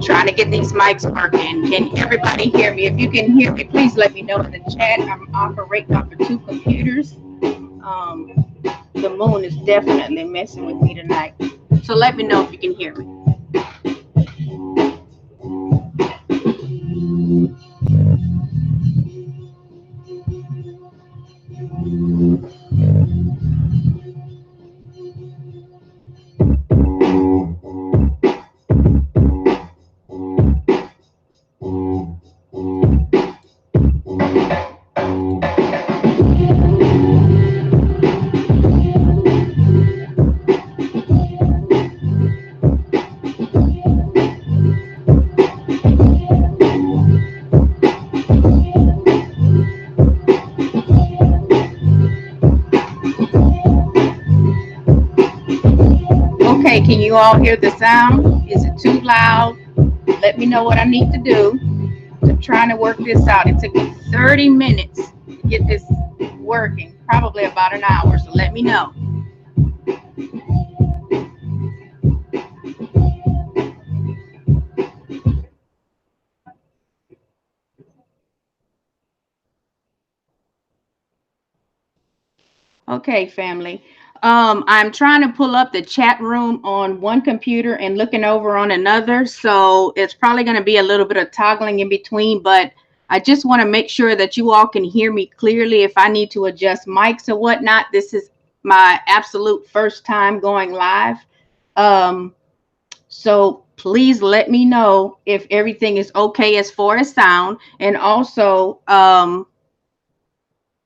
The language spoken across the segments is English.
Trying to get these mics working. Can everybody hear me? If you can hear me, please let me know in the chat. I'm operating off of two computers. The moon is definitely messing with me tonight. So let me know if you can hear me. Okay, can you all hear the sound? Is it too loud? Let me know what I need to do. I'm trying to work this out. It took me 30 minutes to get this working, probably about an hour. So let me know. Okay, family. I'm trying to pull up the chat room on one computer and looking over on another. So it's probably going to be a little bit of toggling in between, but I just want to make sure that you all can hear me clearly. If I need to adjust mics or whatnot, this is my absolute first time going live. Um, so please let me know if everything is okay as far as sound. And also,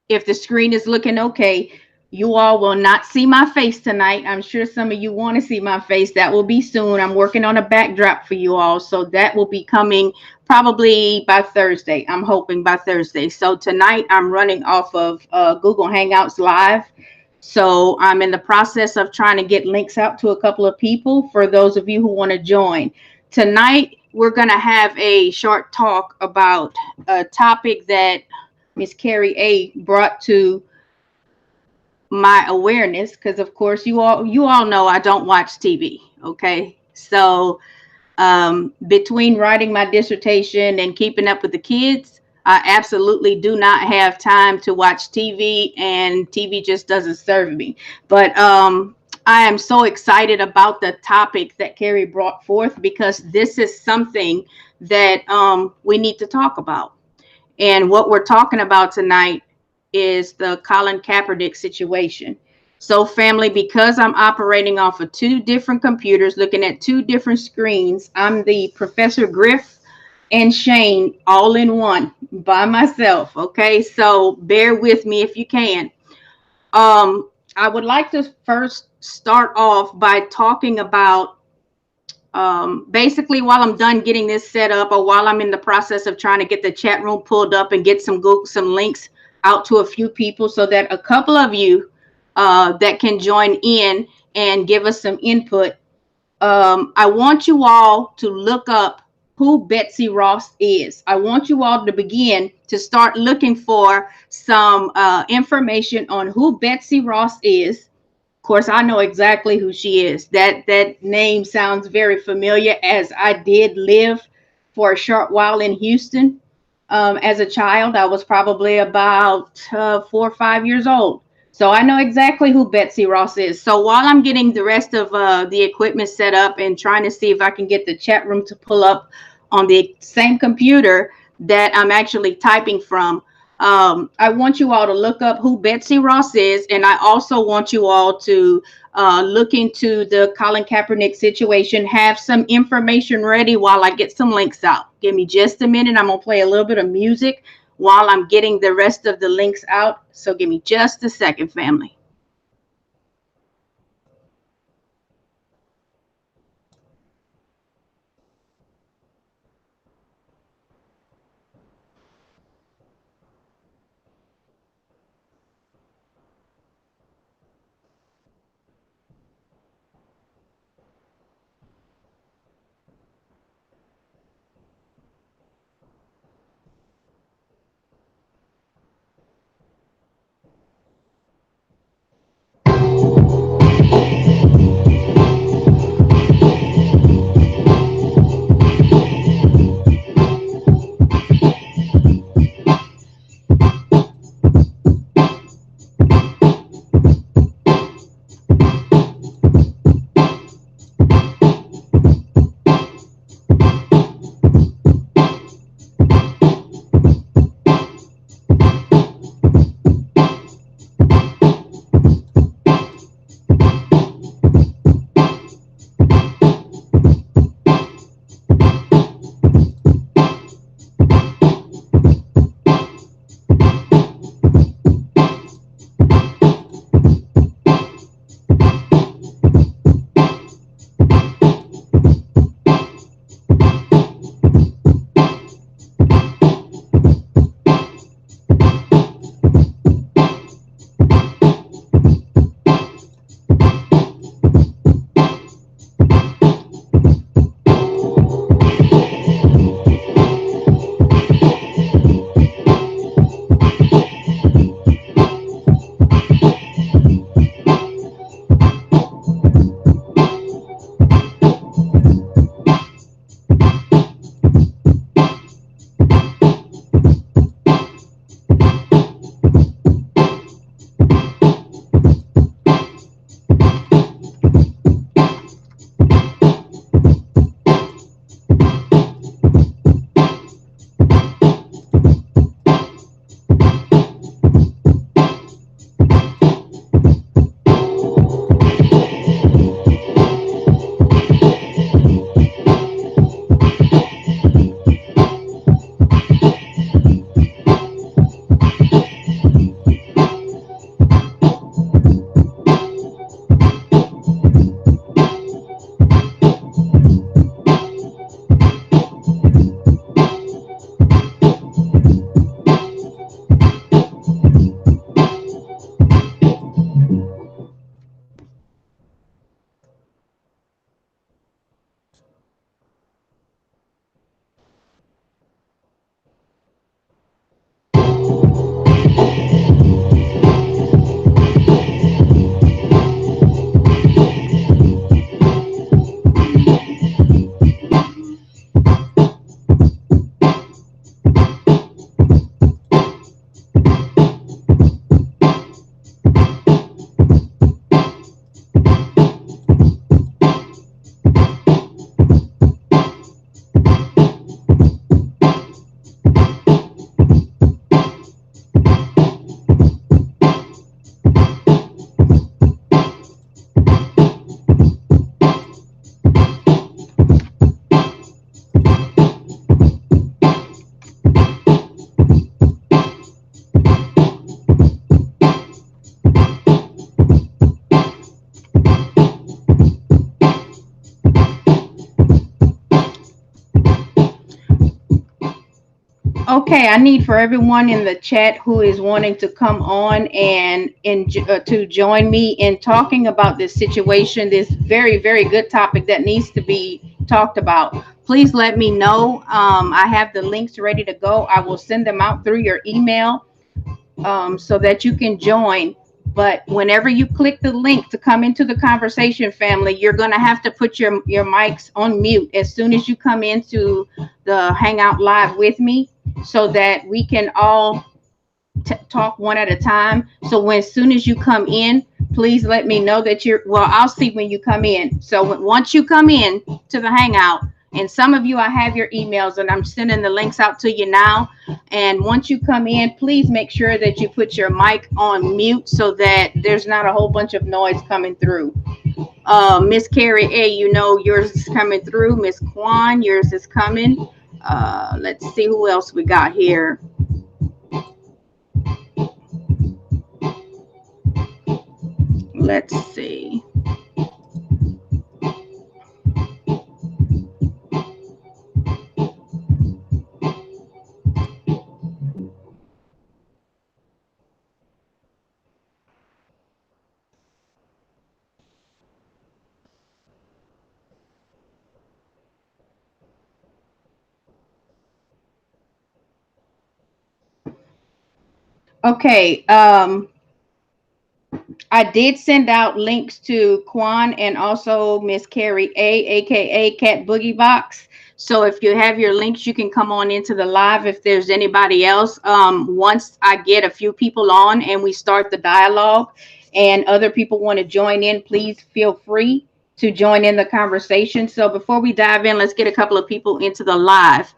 if the screen is looking okay, you all will not see my face tonight. I'm sure some of you want to see my face. That will be soon. I'm working on a backdrop for you all. So that will be coming probably by Thursday. I'm hoping by Thursday. So tonight I'm running off of Google Hangouts Live. So I'm in the process of trying to get links out to a couple of people for those of you who want to join. Tonight, we're going to have a short talk about a topic that Miss Carrie A brought to my awareness, because of course you all know I don't watch TV. Okay, so between writing my dissertation and keeping up with the kids, I absolutely do not have time to watch TV, and TV just doesn't serve me. But I am so excited about the topic that Carrie brought forth, because this is something that we need to talk about. And what we're talking about tonight is the Colin Kaepernick situation. So, family, because I'm operating off of two different computers, looking at two different screens, I'm the Professor Griff and Shane all in one by myself. Okay, so bear with me if you can. I would like to first start off by talking about basically, while I'm done getting this set up, or while I'm in the process of trying to get the chat room pulled up and get some links out to a few people, so that a couple of you that can join in and give us some input. I want you all to look up who Betsy Ross is. I want you all to begin to start looking for some information on who Betsy Ross is. Of course, I know exactly who she is. That name sounds very familiar, as I did live for a short while in Houston. As a child, I was probably about 4 or 5 years old. So I know exactly who Betsy Ross is. So while I'm getting the rest of the equipment set up and trying to see if I can get the chat room to pull up on the same computer that I'm actually typing from, I want you all to look up who Betsy Ross is, and I also want you all to look into the Colin Kaepernick situation. Have some information ready while I get some links out. Give me just a minute. I'm going to play a little bit of music while I'm getting the rest of the links out. So give me just a second, family. Okay, I need for everyone in the chat who is wanting to come on and to join me in talking about this situation, this very, very good topic that needs to be talked about. Please let me know. I have the links ready to go. I will send them out through your email so that you can join. But whenever you click the link to come into the conversation, family, you're going to have to put your mics on mute as soon as you come into the Hangout Live with me, so that we can all talk one at a time. So when as soon as you come in, please let me know that you're, well, I'll see when you come in. So once you come in to the Hangout, and some of you, I have your emails and I'm sending the links out to you now. And once you come in, please make sure that you put your mic on mute so that there's not a whole bunch of noise coming through. Miss Carrie A, you know yours is coming through. Miss Kwan, yours is coming. Let's see who else we got here. Let's see. Okay, I did send out links to Quan and also Miss Carrie A, aka Cat Boogie Box. So if you have your links, you can come on into the live if there's anybody else. Once I get a few people on and we start the dialogue and other people want to join in, please feel free to join in the conversation. So before we dive in, let's get a couple of people into the live.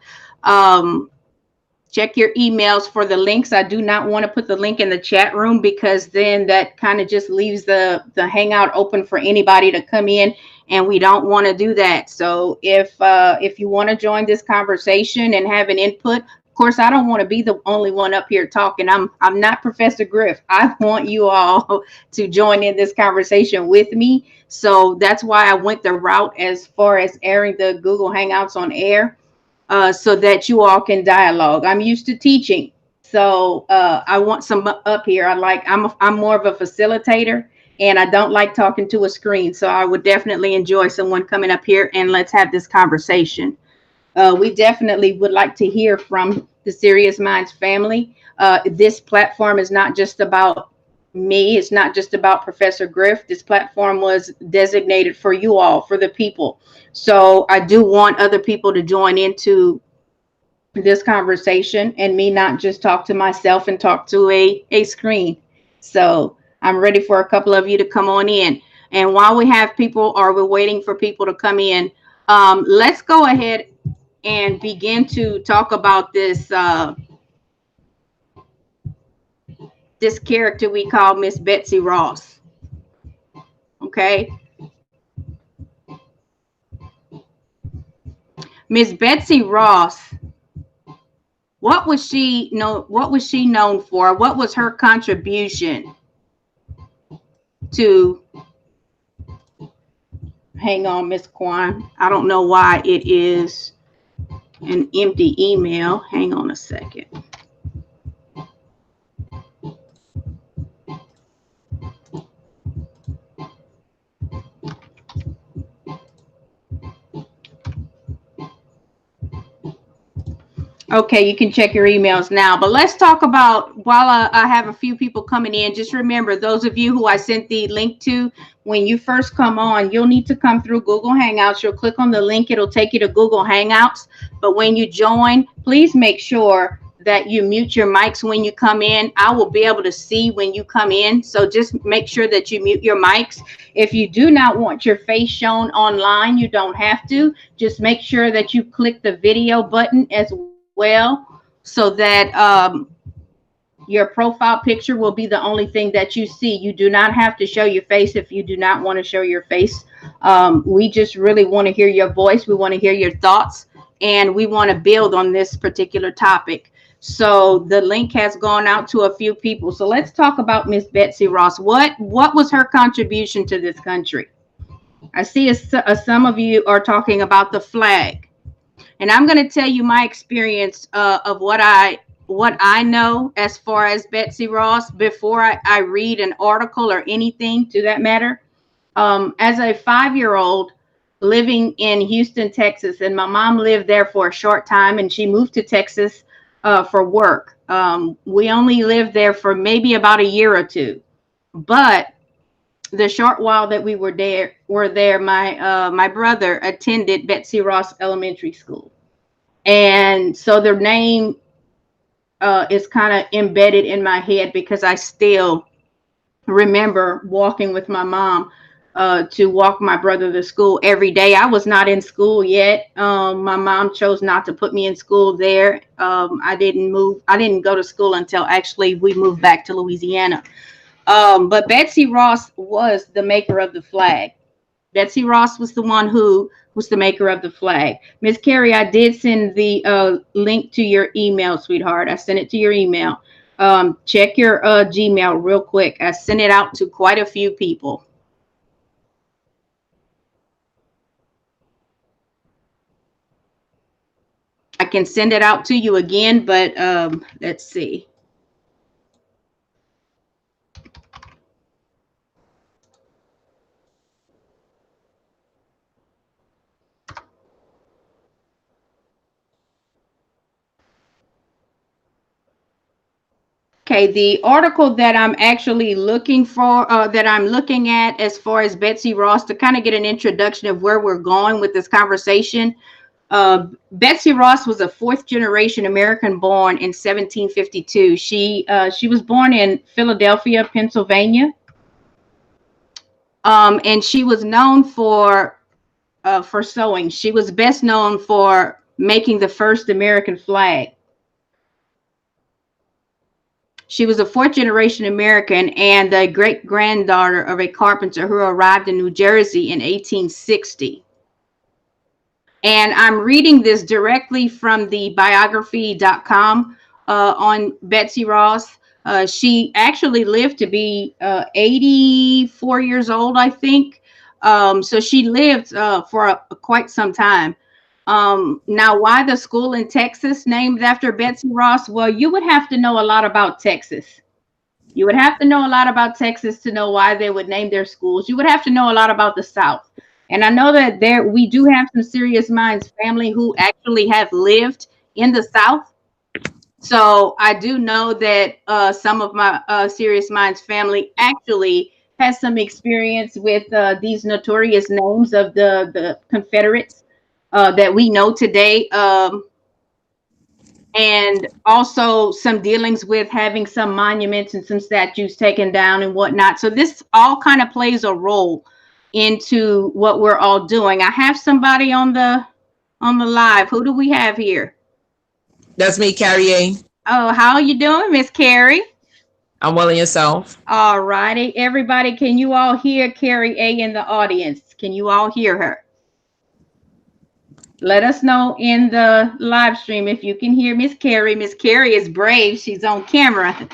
Check your emails for the links. I do not want to put the link in the chat room because then that kind of just leaves the Hangout open for anybody to come in, and we don't want to do that. So if you want to join this conversation and have an input, of course, I don't want to be the only one up here talking. I'm not Professor Griff. I want you all to join in this conversation with me. So that's why I went the route as far as airing the Google Hangouts on air. So that you all can dialogue. I'm used to teaching, so I want some up here. I'm more of a facilitator, and I don't like talking to a screen. So I would definitely enjoy someone coming up here and let's have this conversation. We definitely would like to hear from the Sirius Mindz family. This platform is not just about me. It's not just about Professor Griff. This platform was designated for you all, for the people. So I do want other people to join into this conversation and me not just talk to myself and talk to a screen. So I'm ready for a couple of you to come on in. And while we have people, or we're waiting for people to come in, let's go ahead and begin to talk about this this character we call Miss Betsy Ross. Okay. Miss Betsy Ross, what was she known for? What was her contribution to, hang on, Miss Kwan. I don't know why it is an empty email. Hang on a second. Okay, you can check your emails now, but let's talk about, while I have a few people coming in, just remember, those of you who I sent the link to, when you first come on, you'll need to come through Google Hangouts. You'll click on the link. It'll take you to Google Hangouts. But when you join, please make sure that you mute your mics when you come in. I will be able to see when you come in. So just make sure that you mute your mics. If you do not want your face shown online, you don't have to. Just make sure that you click the video button as well, so that your profile picture will be the only thing that you see. You do not have to show your face if you do not want to show your face. We just really want to hear your voice. We want to hear your thoughts, and we want to build on this particular topic. So the link has gone out to a few people. So let's talk about Miss Betsy Ross. What was her contribution to this country? I see some of you are talking about the flag. And I'm going to tell you my experience of what I know as far as Betsy Ross before I read an article or anything to that matter. As a 5-year-old living in Houston, Texas, and my mom lived there for a short time, and she moved to Texas for work. We only lived there for maybe about a year or two, but the short while that we were there, my brother attended Betsy Ross Elementary School, and so their name is kind of embedded in my head because I still remember walking with my mom to walk my brother to school every day. I was not in school yet. My mom chose not to put me in school there. I didn't go to school until actually we moved back to Louisiana. But Betsy Ross was the maker of the flag. Betsy Ross was the one who was the maker of the flag. Miss Carrie, I did send the link to your email, sweetheart. I sent it to your email. Check your Gmail real quick. I sent it out to quite a few people. I can send it out to you again, but let's see. Okay, the article that I'm actually looking for, that I'm looking at as far as Betsy Ross, to kind of get an introduction of where we're going with this conversation. Betsy Ross was a 4th generation American born in 1752. She was born in Philadelphia, Pennsylvania. And she was known for sewing. She was best known for making the first American flag. She was a 4th generation American and the great granddaughter of a carpenter who arrived in New Jersey in 1860. And I'm reading this directly from the biography.com on Betsy Ross. She actually lived to be 84 years old, I think. So she lived for quite some time. Now, why the school in Texas named after Betsy Ross? Well, you would have to know a lot about Texas. You would have to know a lot about Texas to know why they would name their schools. You would have to know a lot about the South. And I know that we do have some Sirius Mindz family who actually have lived in the South. So I do know that some of my Sirius Mindz family actually has some experience with these notorious names of the Confederates that we know today. And also some dealings with having some monuments and some statues taken down and whatnot. So this all kind of plays a role into what we're all doing. I have somebody on the live. Who do we have here? That's me, Carrie A. Oh, how are you doing, Miss Carrie? I'm well, and yourself? All righty. Everybody, can you all hear Carrie A in the audience? Can you all hear her? Let us know in the live stream if you can hear Miss Carrie. Miss Carrie is brave. She's on camera.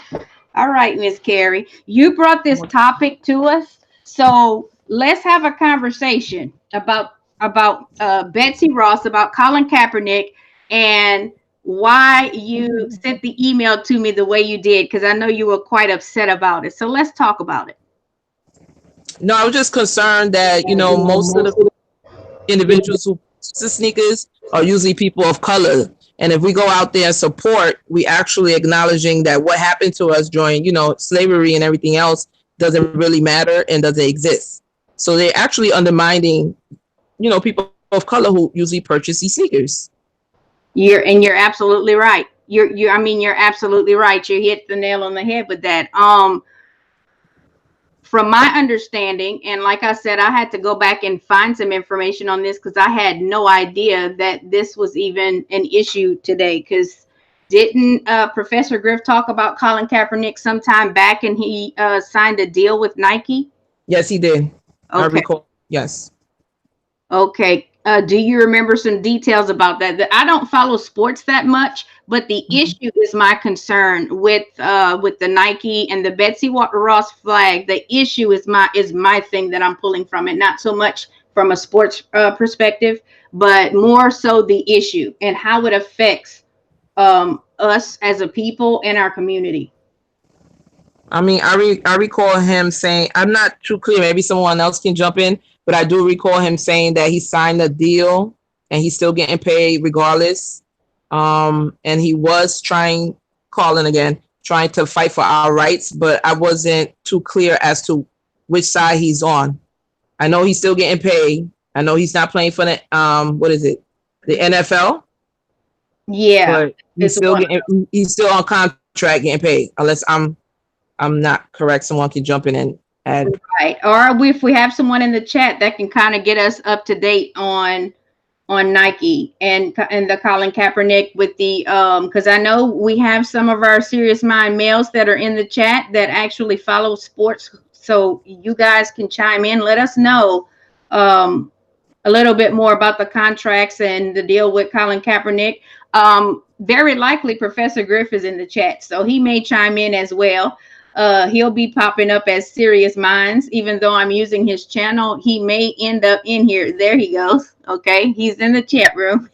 All right, Miss Carrie. You brought this topic to us. So let's have a conversation about Betsy Ross, about Colin Kaepernick, and why you sent the email to me the way you did, because I know you were quite upset about it. So let's talk about it. No, I was just concerned that, most of the individuals who purchase the sneakers are usually people of color. And if we go out there and support, we actually acknowledging that what happened to us during, slavery and everything else doesn't really matter and doesn't exist. So they're actually undermining, people of color who usually purchase these sneakers. You're absolutely right. You're absolutely right. You hit the nail on the head with that. From my understanding, and like I said, I had to go back and find some information on this because I had no idea that this was even an issue today. Because didn't Professor Griff talk about Colin Kaepernick sometime back, and he signed a deal with Nike? Yes, he did. Okay. I recall. Yes. Okay. Do you remember some details about that? I don't follow sports that much, but the issue is my concern with the Nike and the Betsy Ross flag. The issue is my thing that I'm pulling from it, not so much from a sports perspective, but more so the issue and how it affects us as a people in our community. I mean, I recall him saying, I'm not too clear, maybe someone else can jump in, but I do recall him saying that he signed a deal and he's still getting paid regardless. And he was trying to fight for our rights, but I wasn't too clear as to which side he's on. I know he's still getting paid. I know he's not playing for the the NFL. Yeah, but he's still on contract getting paid, unless I'm not correct. Someone can jump in and add. Right. Or if we have someone in the chat that can kind of get us up to date on Nike and the Colin Kaepernick with the because I know we have some of our Sirius Mindz males that are in the chat that actually follow sports. So you guys can chime in, let us know a little bit more about the contracts and the deal with Colin Kaepernick. Very likely Professor Griff is in the chat, so he may chime in as well. He'll be popping up as Sirius Mindz, even though I'm using his channel. He may end up in here. There he goes. Okay, he's in the chat room.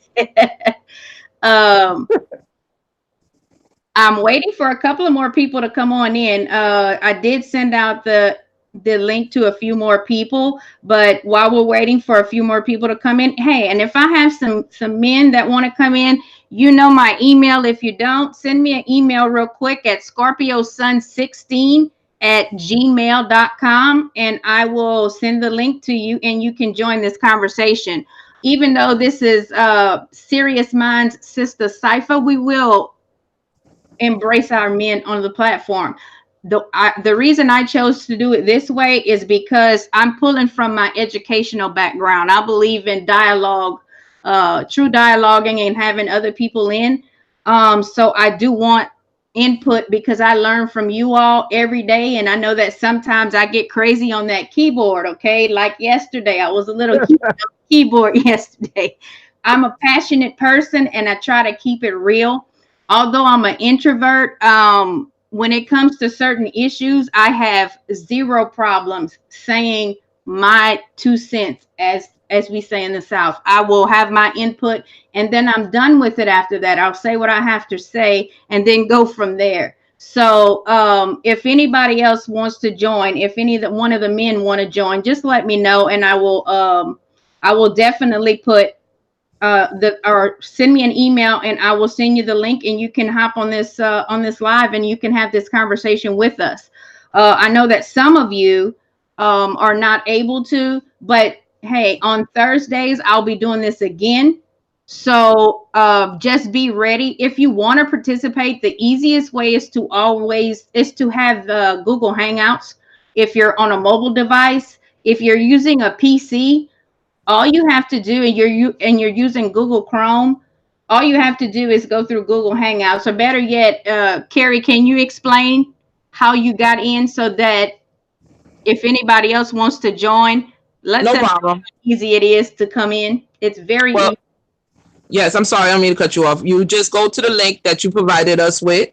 I'm waiting for a couple of more people to come on in. I did send out the link to a few more people, but while we're waiting for a few more people to come in, hey, and if I have some men that want to come in, you know my email. If you don't, send me an email real quick at scorpiosun16@gmail.com, and I will send the link to you and you can join this conversation. Even though this is Sirius Mindz Sista Cypha, we will embrace our men on the platform. The reason I chose to do it this way is because I'm pulling from my educational background. I believe in dialogue, true dialoguing and having other people in. So I do want input because I learn from you all every day. And I know that sometimes I get crazy on that keyboard. Okay. Like yesterday, I was a little keyboard yesterday. I'm a passionate person and I try to keep it real. Although I'm an introvert, when it comes to certain issues, I have zero problems saying my 2 cents, as we say in the South. I will have my input and then I'm done with it after that. I'll say what I have to say and then go from there. So if anybody else wants to join, if one of the men want to join, just let me know and I will definitely put or send me an email and I will send you the link and you can hop on this live and you can have this conversation with us. I know that some of you are not able to, but hey, on Thursdays I'll be doing this again. So just be ready. If you want to participate, the easiest way is to have Google Hangouts. If you're on a mobile device, if you're using a PC, all you have to do, and you're using Google Chrome, all you have to do is go through Google Hangouts. Or better yet, Carrie, can you explain how you got in so that if anybody else wants to join, let's see how easy it is to come in. It's very easy. Yes, I'm sorry, I don't mean to cut you off. You just go to the link that you provided us with.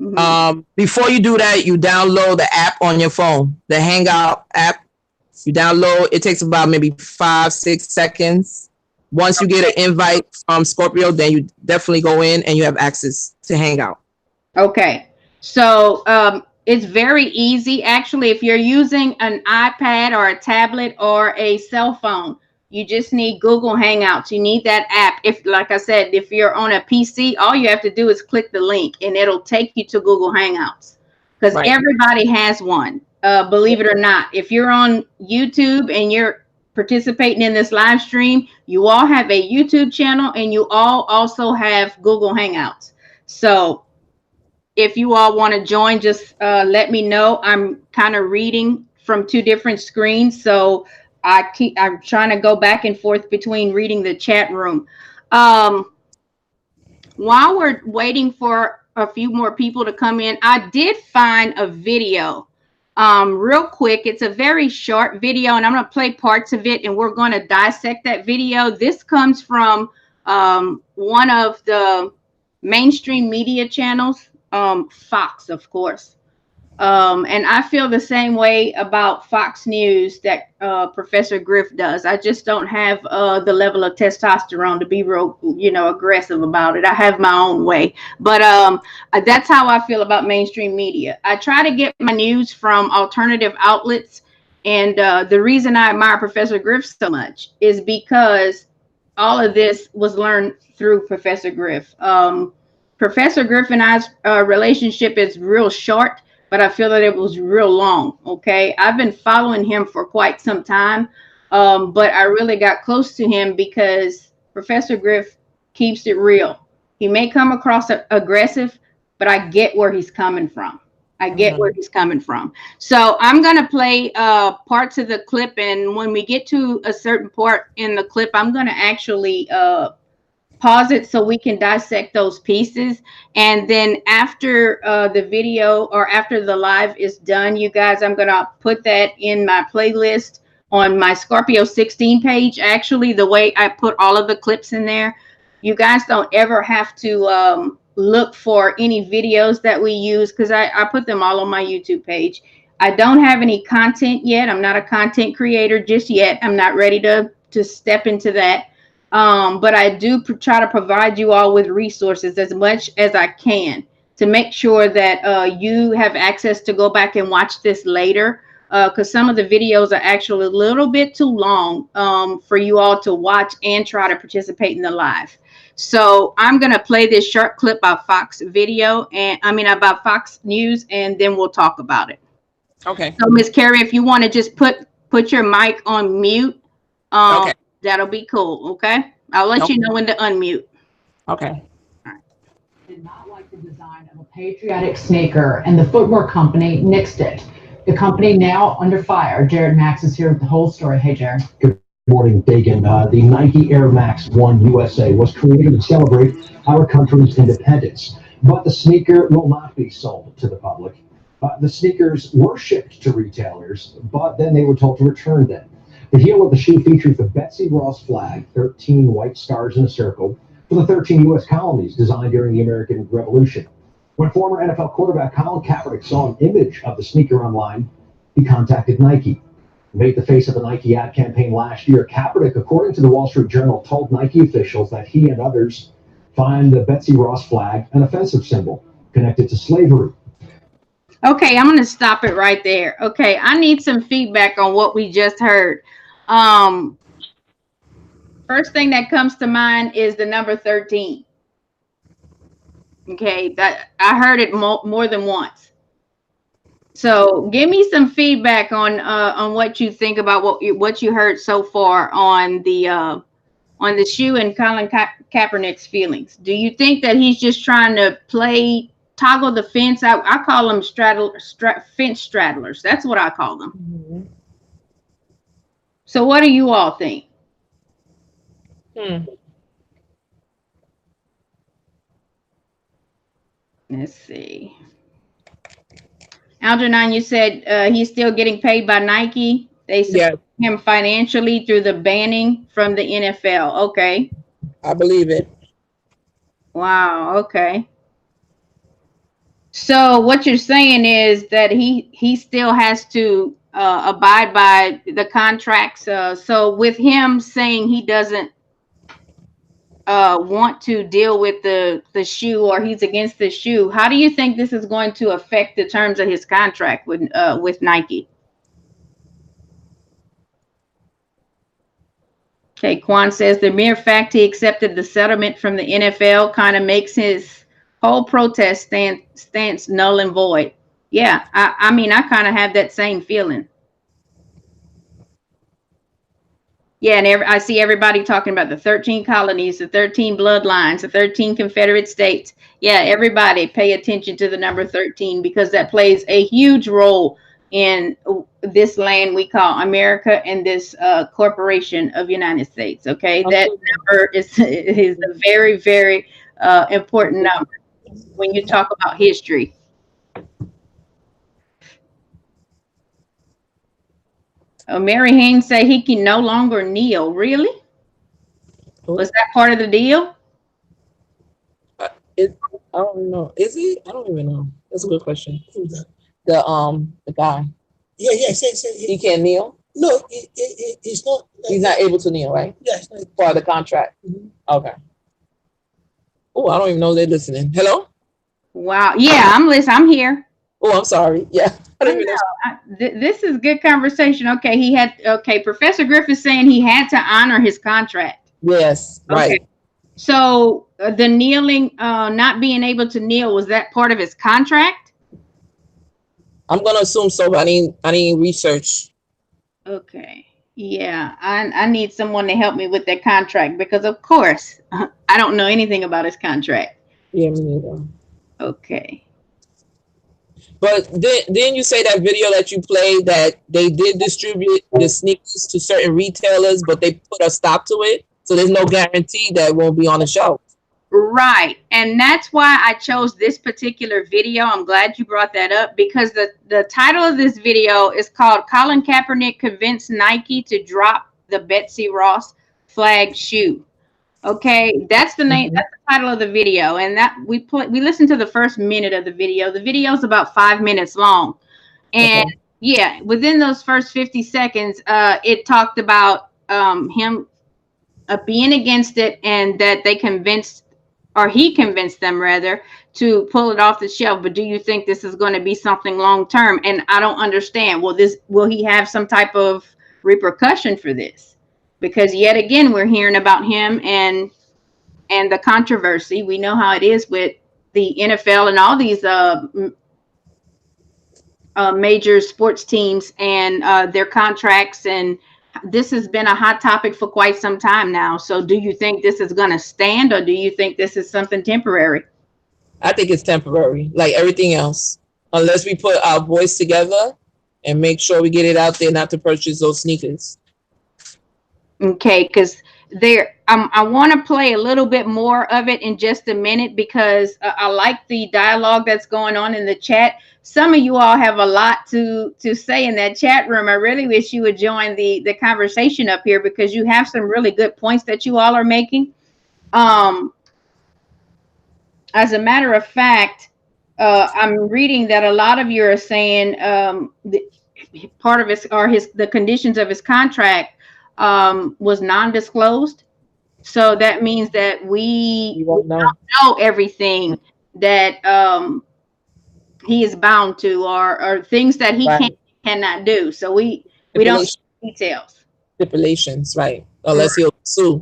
Mm-hmm. Before you do that, you download the app on your phone, the Hangout app. You download, it takes about maybe 5-6 seconds. Once you get an invite from Scorpio, then you definitely go in and you have access to Hangout. Okay. So it's very easy. Actually, if you're using an iPad or a tablet or a cell phone, you just need Google Hangouts. You need that app. If, like I said, if you're on a PC, all you have to do is click the link and it'll take you to Google Hangouts because everybody has one. Believe it or not, if you're on YouTube and you're participating in this live stream, you all have a YouTube channel and you all also have Google Hangouts. So if you all want to join, just let me know. I'm kind of reading from 2 different screens, so I'm trying to go back and forth between reading the chat room. While we're waiting for a few more people to come in, I did find a video. Real quick, it's a very short video and I'm going to play parts of it and we're going to dissect that video. This comes from one of the mainstream media channels, Fox, of course. And I feel the same way about Fox News that Professor Griff does. I just don't have the level of testosterone to be real, aggressive about it. I have my own way. But that's how I feel about mainstream media. I try to get my news from alternative outlets. And the reason I admire Professor Griff so much is because all of this was learned through Professor Griff. Professor Griff and I's relationship is real short, but I feel that it was real long. Okay. I've been following him for quite some time. But I really got close to him because Professor Griff keeps it real. He may come across aggressive, but I get where he's coming from. I get where he's coming from. So I'm going to play parts of the clip. And when we get to a certain part in the clip, I'm going to actually pause it so we can dissect those pieces. And then after the video or after the live is done, you guys, I'm going to put that in my playlist on my Scorpio 16 page. Actually, the way I put all of the clips in there, you guys don't ever have to look for any videos that we use because I put them all on my YouTube page. I don't have any content yet. I'm not a content creator just yet. I'm not ready to step into that. But I do try to provide you all with resources as much as I can to make sure that you have access to go back and watch this later. Because some of the videos are actually a little bit too long for you all to watch and try to participate in the live. So I'm going to play this short clip about Fox video about Fox News, and then we'll talk about it. Okay. So Miss Carrie, if you want to just put your mic on mute, okay. That'll be cool. Okay. I'll let you know when to unmute. Okay. Did not like the design of a patriotic sneaker, and the footwear company nixed it. The company now under fire. Jared Max is here with the whole story. Hey, Jared. Good morning, Dagan. The Nike Air Max 1 USA was created to celebrate our country's independence, but the sneaker will not be sold to the public. The sneakers were shipped to retailers, but then they were told to return them. The heel of the shoe features the Betsy Ross flag, 13 white stars in a circle, for the 13 U.S. colonies designed during the American Revolution. When former NFL quarterback Colin Kaepernick saw an image of the sneaker online, he contacted Nike. Made the face of the Nike ad campaign last year, Kaepernick, according to the Wall Street Journal, told Nike officials that he and others find the Betsy Ross flag an offensive symbol connected to slavery. Okay, I'm going to stop it right there. Okay, I need some feedback on what we just heard. First thing that comes to mind is the number 13. Okay, that I heard it more than once. So give me some feedback on what you think about what you heard so far on the shoe and Colin Kaepernick's feelings. Do you think that he's just trying to toggle the fence? I call them fence straddlers. That's what I call them. Mm-hmm. So what do you all think? Let's see. Algernon, you said he's still getting paid by Nike. They support him financially through the banning from the NFL. Okay. I believe it. Wow. Okay. So what you're saying is that he still has to abide by the contracts. So with him saying he doesn't want to deal with the shoe, or he's against the shoe, how do you think this is going to affect the terms of his contract with Nike? Okay, Quan says the mere fact he accepted the settlement from the NFL kind of makes his whole protest stance null and void. Yeah, I mean, I kind of have that same feeling. Yeah, and I see everybody talking about the 13 colonies, the 13 bloodlines, the 13 Confederate states. Yeah, everybody pay attention to the number 13 because that plays a huge role in this land we call America and this corporation of United States. Okay, that number is a very, very important number when you talk about history. Mary Haynes said he can no longer kneel. Really? Was that part of the deal? I don't know. Is he? I don't even know. That's a good question. The guy. Yeah. He can't kneel. No, he's not. He's not able to kneel, right? Yeah, it's not. For the contract. Mhm. Okay. Oh, I don't even know they're listening. Hello? Wow. Yeah, I'm listening. I'm here. Oh, I'm sorry. Yeah. I don't even know. This is good conversation. Okay, Professor Griff is saying he had to honor his contract. Yes, right. Okay. So the kneeling, not being able to kneel, was that part of his contract? I'm gonna assume so, but I need research. Okay. Yeah, I need someone to help me with that contract because, of course, I don't know anything about his contract. Yeah, me neither. Okay. But didn't you say that video that you played that they did distribute the sneakers to certain retailers, but they put a stop to it? So there's no guarantee that it won't be on the shelf. Right. And that's why I chose this particular video. I'm glad you brought that up because the title of this video is called Colin Kaepernick Convinced Nike to Drop the Betsy Ross Flag Shoe. Okay, that's the name. That's the title of the video, and that we listened to the first minute of the video. The video is about 5 minutes long, and yeah, within those first 50 seconds, it talked about him being against it, and that they he convinced them rather to pull it off the shelf. But do you think this is going to be something long term? And I don't understand. Will he have some type of repercussion for this? Because yet again, we're hearing about him and the controversy. We know how it is with the NFL and all these major sports teams and their contracts. And this has been a hot topic for quite some time now. So do you think this is going to stand, or do you think this is something temporary? I think it's temporary, like everything else, unless we put our voice together and make sure we get it out there not to purchase those sneakers. Okay, because I want to play a little bit more of it in just a minute because I like the dialogue that's going on in the chat. Some of you all have a lot to say in that chat room. I really wish you would join the conversation up here because you have some really good points that you all are making. As a matter of fact, I'm reading that a lot of you are saying part of it are the conditions of his contract was non-disclosed. So that means that we don't know everything that he is bound to or things that he cannot do. So we don't know details. Stipulations, right? Unless he'll sue.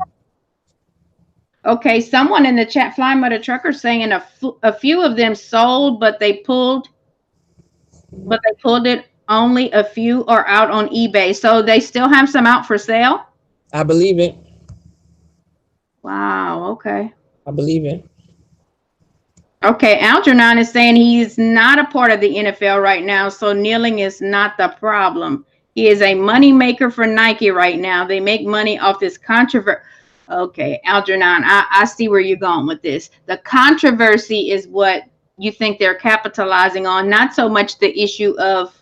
Okay, someone in the chat, Fly Mother Trucker, saying a few of them sold, but they pulled it. Only a few are out on eBay. So they still have some out for sale? I believe it. Wow, okay. I believe it. Okay, Algernon is saying he's not a part of the NFL right now, so kneeling is not the problem. He is a money maker for Nike right now. They make money off this controversy. Okay, Algernon, I see where you're going with this. The controversy is what you think they're capitalizing on, not so much the issue of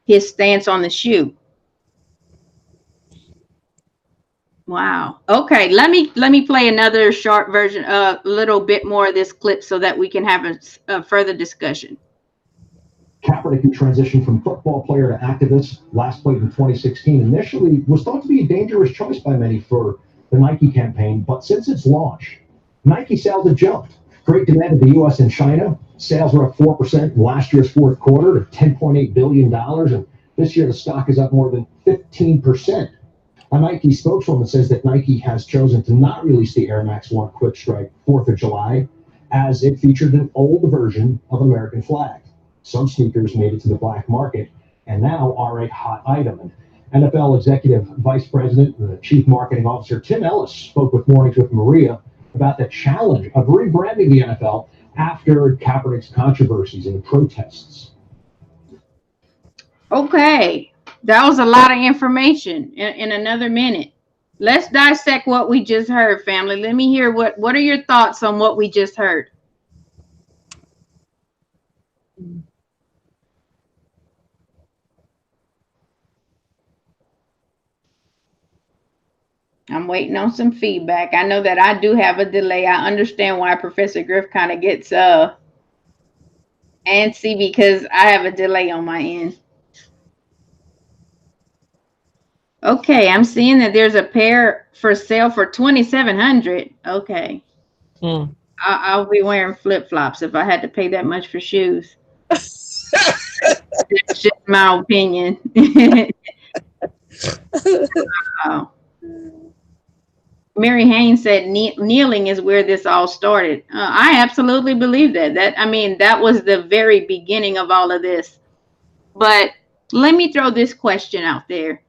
his stance on the shoe. Wow. Okay, let me play another short version, a little bit more of this clip so that we can have a further discussion. Kaepernick, who transitioned from football player to activist, last played in 2016, initially was thought to be a dangerous choice by many for the Nike campaign, but since its launch, Nike sales have jumped. Great demand in the U.S. and China. Sales were up 4% in last year's fourth quarter to $10.8 billion, and this year the stock is up more than 15%. A Nike spokeswoman says that Nike has chosen to not release the Air Max 1 Quick Strike 4th of July as it featured an old version of American flag. Some sneakers made it to the black market and now are a hot item. And NFL Executive Vice President and Chief Marketing Officer Tim Ellis spoke with Mornings with Maria about the challenge of rebranding the NFL after Kaepernick's controversies and protests. Okay, that was a lot of information in another minute. Let's dissect what we just heard, family. Let me hear what are your thoughts on what we just heard? I'm waiting on some feedback. I know that I do have a delay. I understand why Professor Griff kind of gets And see, because I have a delay on my end. Okay, I'm seeing that there's a pair for sale for $2,700. Okay. I'll be wearing flip-flops if I had to pay that much for shoes. That's just my opinion. Mary Haynes said kneeling is where this all started. I absolutely believe that. That was the very beginning of all of this. But let me throw this question out there.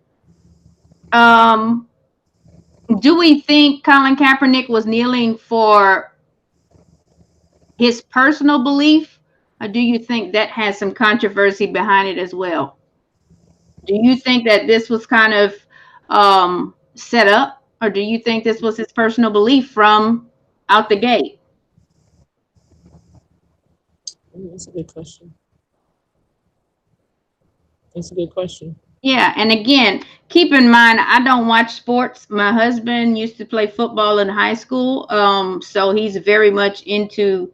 Do we think Colin Kaepernick was kneeling for his personal belief, or do you think that has some controversy behind it as well? Do you think that this was kind of set up, or do you think this was his personal belief from out the gate? That's a good question. That's a good question. Yeah, and again, keep in mind, I don't watch sports. My husband used to play football in high school, so he's very much into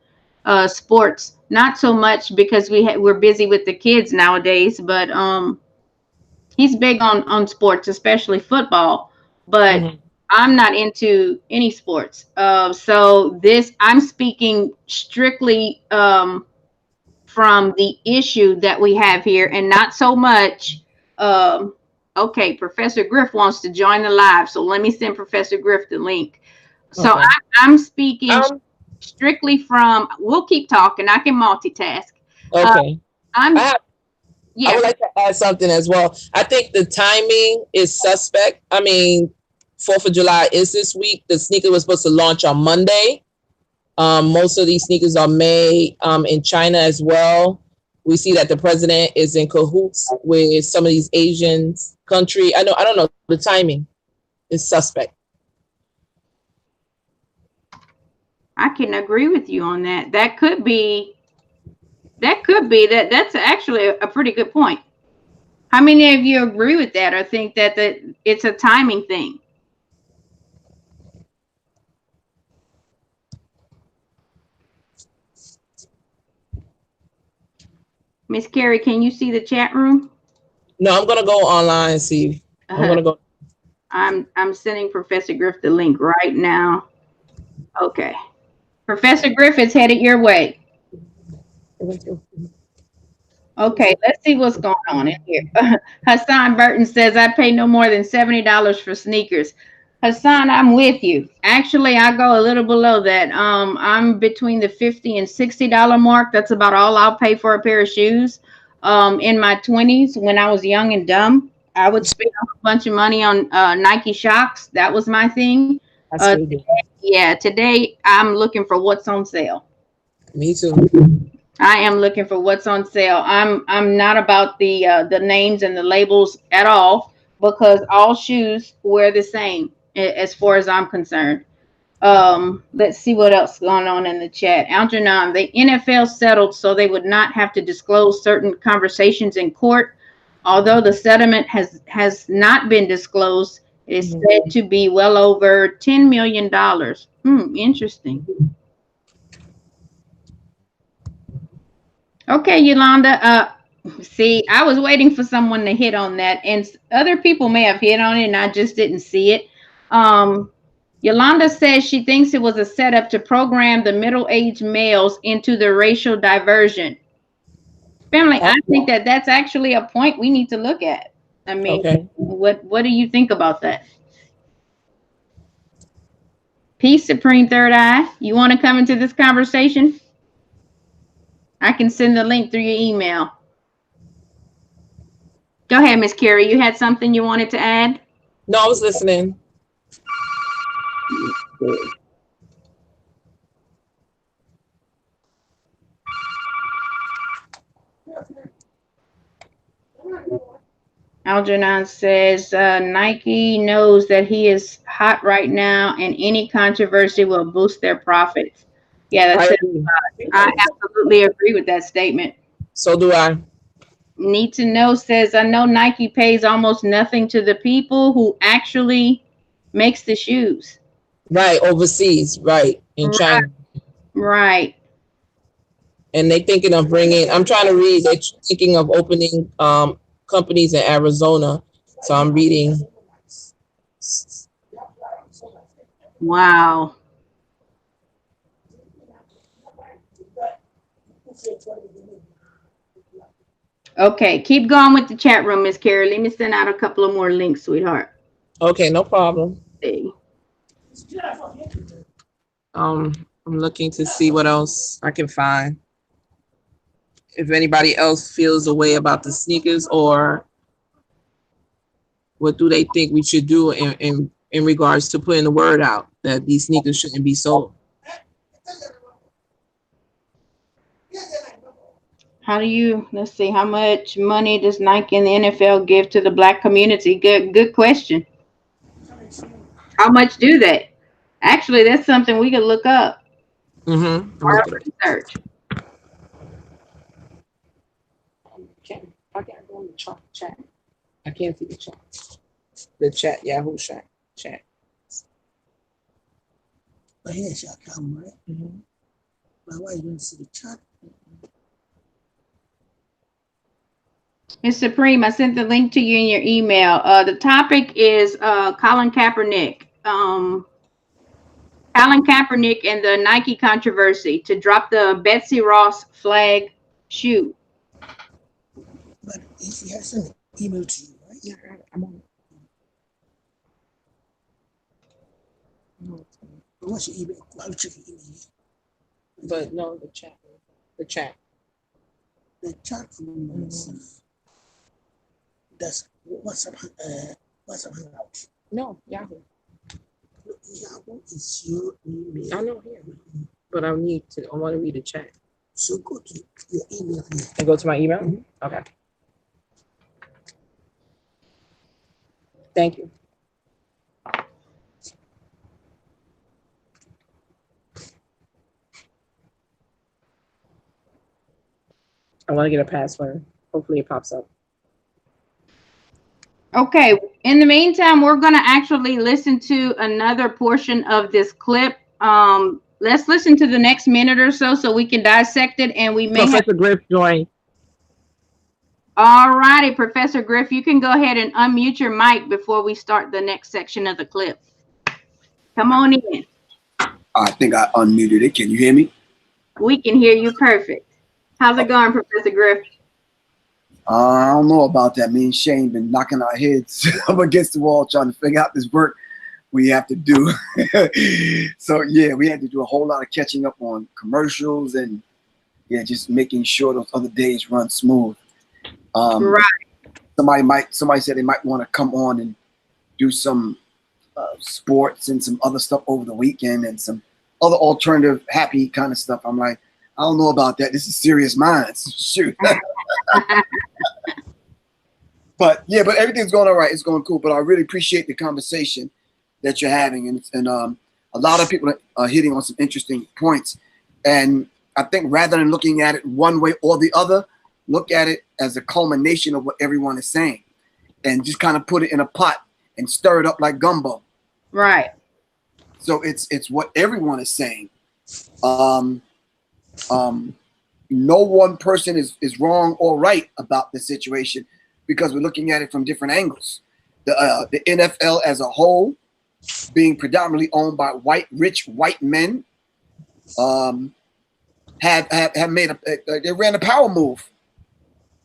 sports. Not so much because we're busy with the kids nowadays, but he's big on sports, especially football. But I'm not into any sports. So I'm speaking strictly from the issue that we have here, and not so much. Okay, Professor Griff wants to join the live, so let me send Professor Griff the link. So okay. I'm speaking strictly from. We'll keep talking. I can multitask. Okay. I would like to add something as well. I think the timing is suspect. 4th of July is this week. The sneaker was supposed to launch on Monday. Most of these sneakers are made in China as well. We see that the president is in cahoots with some of these Asian countries. I don't know. The timing is suspect. I can agree with you on that. That could be. That's actually a pretty good point. How many of you agree with that, or think that it's a timing thing? Miss Carrie, can you see the chat room? No, I'm gonna go online and see. I'm gonna go. I'm sending Professor Griff the link right now. Okay, Professor Griff, it's headed your way. Okay, let's see what's going on in here. Hassan Burton says, I pay no more than $70 for sneakers. Hassan, I'm with you. Actually, I go a little below that. I'm between the $50 and $60 mark. That's about all I'll pay for a pair of shoes. In my 20s, when I was young and dumb, I would spend a bunch of money on Nike Shocks. That was my thing. Today I'm looking for what's on sale. Me too. I am looking for what's on sale. I'm not about the names and the labels at all, because all shoes wear the same as far as I'm concerned. Let's see what else is going on in the chat. Algernon, the NFL settled so they would not have to disclose certain conversations in court. Although the settlement has not been disclosed, it is said to be well over $10 million. Interesting. Okay, Yolanda. See, I was waiting for someone to hit on that, and other people may have hit on it, and I just didn't see it. Yolanda says she thinks it was a setup to program the middle-aged males into the racial diversion. Family, I think that's actually a point we need to look at. What do you think about that? Peace, Supreme Third Eye. You want to come into this conversation? I can send the link through your email. Go ahead, Miss Carrie. You had something you wanted to add? No, I was listening. Algernon says Nike knows that he is hot right now, and any controversy will boost their profits. Yeah, that's it. I absolutely agree with that statement. So do I. Need to Know says, I know Nike pays almost nothing to the people who actually makes the shoes. Right, overseas, right, in China. Right. And they thinking of bringing. I'm trying to read. They're thinking of opening companies in Arizona. So I'm reading. Wow. Okay, keep going with the chat room, Miss Carrie. Let me send out a couple of more links, sweetheart. Okay, no problem. See. I'm looking to see what else I can find. If anybody else feels a way about the sneakers, or what do they think we should do in regards to putting the word out that these sneakers shouldn't be sold. How do you, let's see, how much money does Nike and the NFL give to the Black community? Good question. How much do they? Actually, that's something we could look up. Our research. I can't go in the chat. I can't see the chat. The chat, Yahoo chat. But here's your camera, right? But why you don't see the chat? It's Supreme. I sent the link to you in your email. The topic is Colin Kaepernick. Colin Kaepernick and the Nike controversy to drop the Betsy Ross flag shoe. But if he has an email to you, right? Yeah, I'm on it. But what's your email? I'll check your email. But no, the chat. The chat room. That's WhatsApp Hangout. No, Yahoo. Yahoo is your email. I know here, but I want to read the chat. So go to your email here. And go to my email? Okay. Thank you. I want to get a password. Hopefully it pops up. Okay. In the meantime, we're going to actually listen to another portion of this clip. Let's listen to the next minute or so we can dissect it, and we may Professor Griff joined. All righty, Professor Griff, you can go ahead and unmute your mic before we start the next section of the clip. Come on in. I think I unmuted it. Can you hear me? We can hear you perfect. How's it going, Professor Griff? I don't know about that. Me and Shane been knocking our heads up against the wall trying to figure out this work we have to do. So yeah, we had to do a whole lot of catching up on commercials and just making sure those other days run smooth. Right. Somebody said they might want to come on and do some sports and some other stuff over the weekend and some other alternative happy kind of stuff. I'm like, I don't know about that. This is Sirius Mindz. Shoot. But everything's going all right. It's going cool. But I really appreciate the conversation that you're having, and a lot of people are hitting on some interesting points. And I think rather than looking at it one way or the other, look at it as a culmination of what everyone is saying, and just kind of put it in a pot and stir it up like gumbo. Right. So it's what everyone is saying. No one person is wrong or right about the situation, because we're looking at it from different angles. The NFL as a whole, being predominantly owned by rich white men, have made they ran a power move.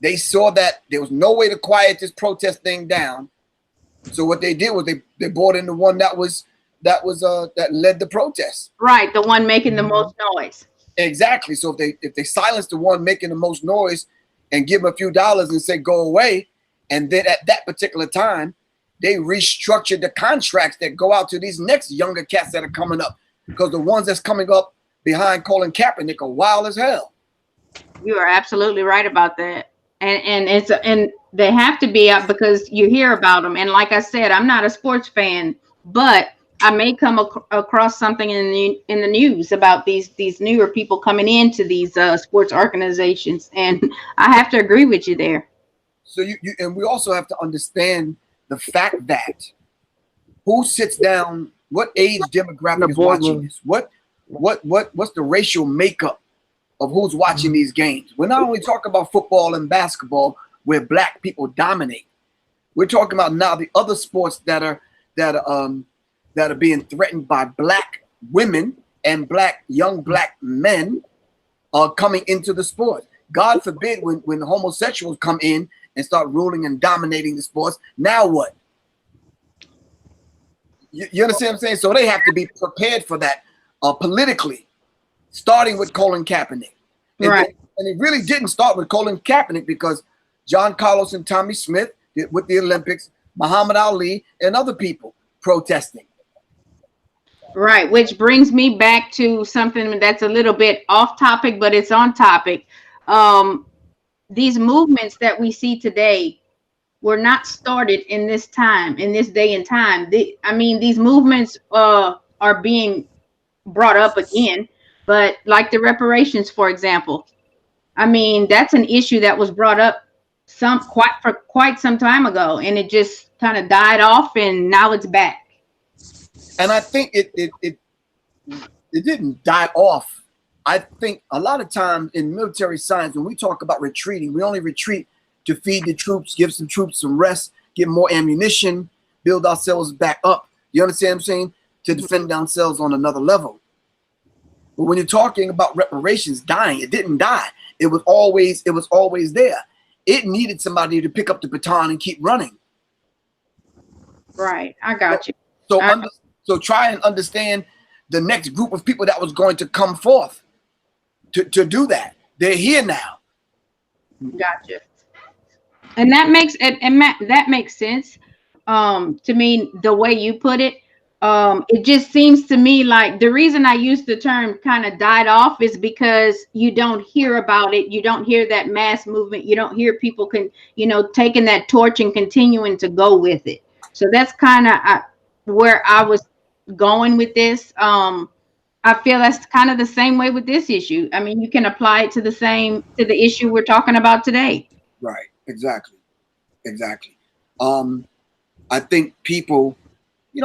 They saw that there was no way to quiet this protest thing down, so what they did was they brought in the one that led the protest. Right, the one making the most noise. Exactly. So if they silence the one making the most noise and give them a few dollars and say go away, and then at that particular time they restructured the contracts that go out to these next younger cats that are coming up, because the ones that's coming up behind Colin Kaepernick are wild as hell. You are absolutely right about that, and they have to be out because you hear about them. And like I said, I'm not a sports fan, but I may come across something in the news about these newer people coming into these sports organizations, and I have to agree with you there. So and we also have to understand the fact that who sits down, what age demographic is watching this, what's the racial makeup of who's watching these games. We're not only talking about football and basketball where black people dominate. We're talking about now the other sports that are being threatened by black women and young black men are coming into the sport. God forbid when homosexuals come in and start ruling and dominating the sports. Now what? You understand what I'm saying? So they have to be prepared for that politically, starting with Colin Kaepernick. Right. And it really didn't start with Colin Kaepernick because John Carlos and Tommy Smith did with the Olympics, Muhammad Ali, and other people protesting. Right, which brings me back to something that's a little bit off topic, but it's on topic. These movements that we see today were not started in this time, in this day and time. These movements are being brought up again, but like the reparations, for example, that's an issue that was brought up for quite some time ago, and it just kind of died off, and now it's back. And I think it didn't die off. I think a lot of times in military science, when we talk about retreating, we only retreat to feed the troops, give some troops some rest, get more ammunition, build ourselves back up. You understand what I'm saying? To defend ourselves on another level. But when you're talking about reparations dying, it didn't die. It was always there. It needed somebody to pick up the baton and keep running. Right, I got you. So try and understand the next group of people that was going to come forth to do that. They're here now. Gotcha. And that makes that makes sense to me, the way you put it. It just seems to me like the reason I use the term kind of died off is because you don't hear about it. You don't hear that mass movement. You don't hear people taking that torch and continuing to go with it. So that's kind of where I was going with this. I feel that's kind of the same way with this issue. You can apply it to the issue we're talking about today. Right. Exactly. I think people,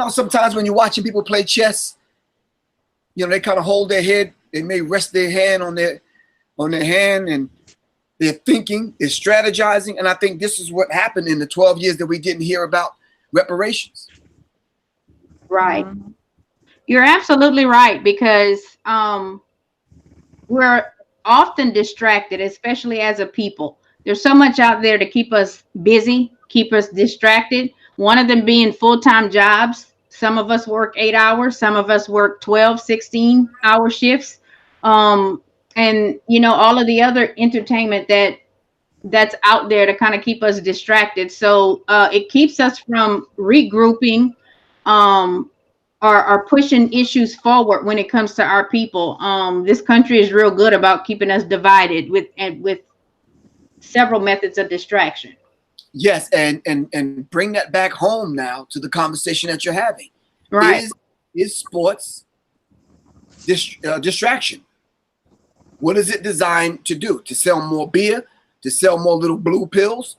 sometimes when you're watching people play chess, they kind of hold their head. They may rest their hand on their hand, and they're thinking, they're strategizing. And I think this is what happened in the 12 years that we didn't hear about reparations. Right. You're absolutely right, because we're often distracted, especially as a people. There's so much out there to keep us busy, keep us distracted. One of them being full-time jobs. Some of us work 8 hours. Some of us work 12, 16-hour shifts. And, all of the other entertainment that's out there to kind of keep us distracted. So it keeps us from regrouping, are pushing issues forward when it comes to our people. This country is real good about keeping us divided with several methods of distraction. Yes, and bring that back home now to the conversation that you're having. Right. Is sports distraction? What is it designed to do? To sell more beer? To sell more little blue pills?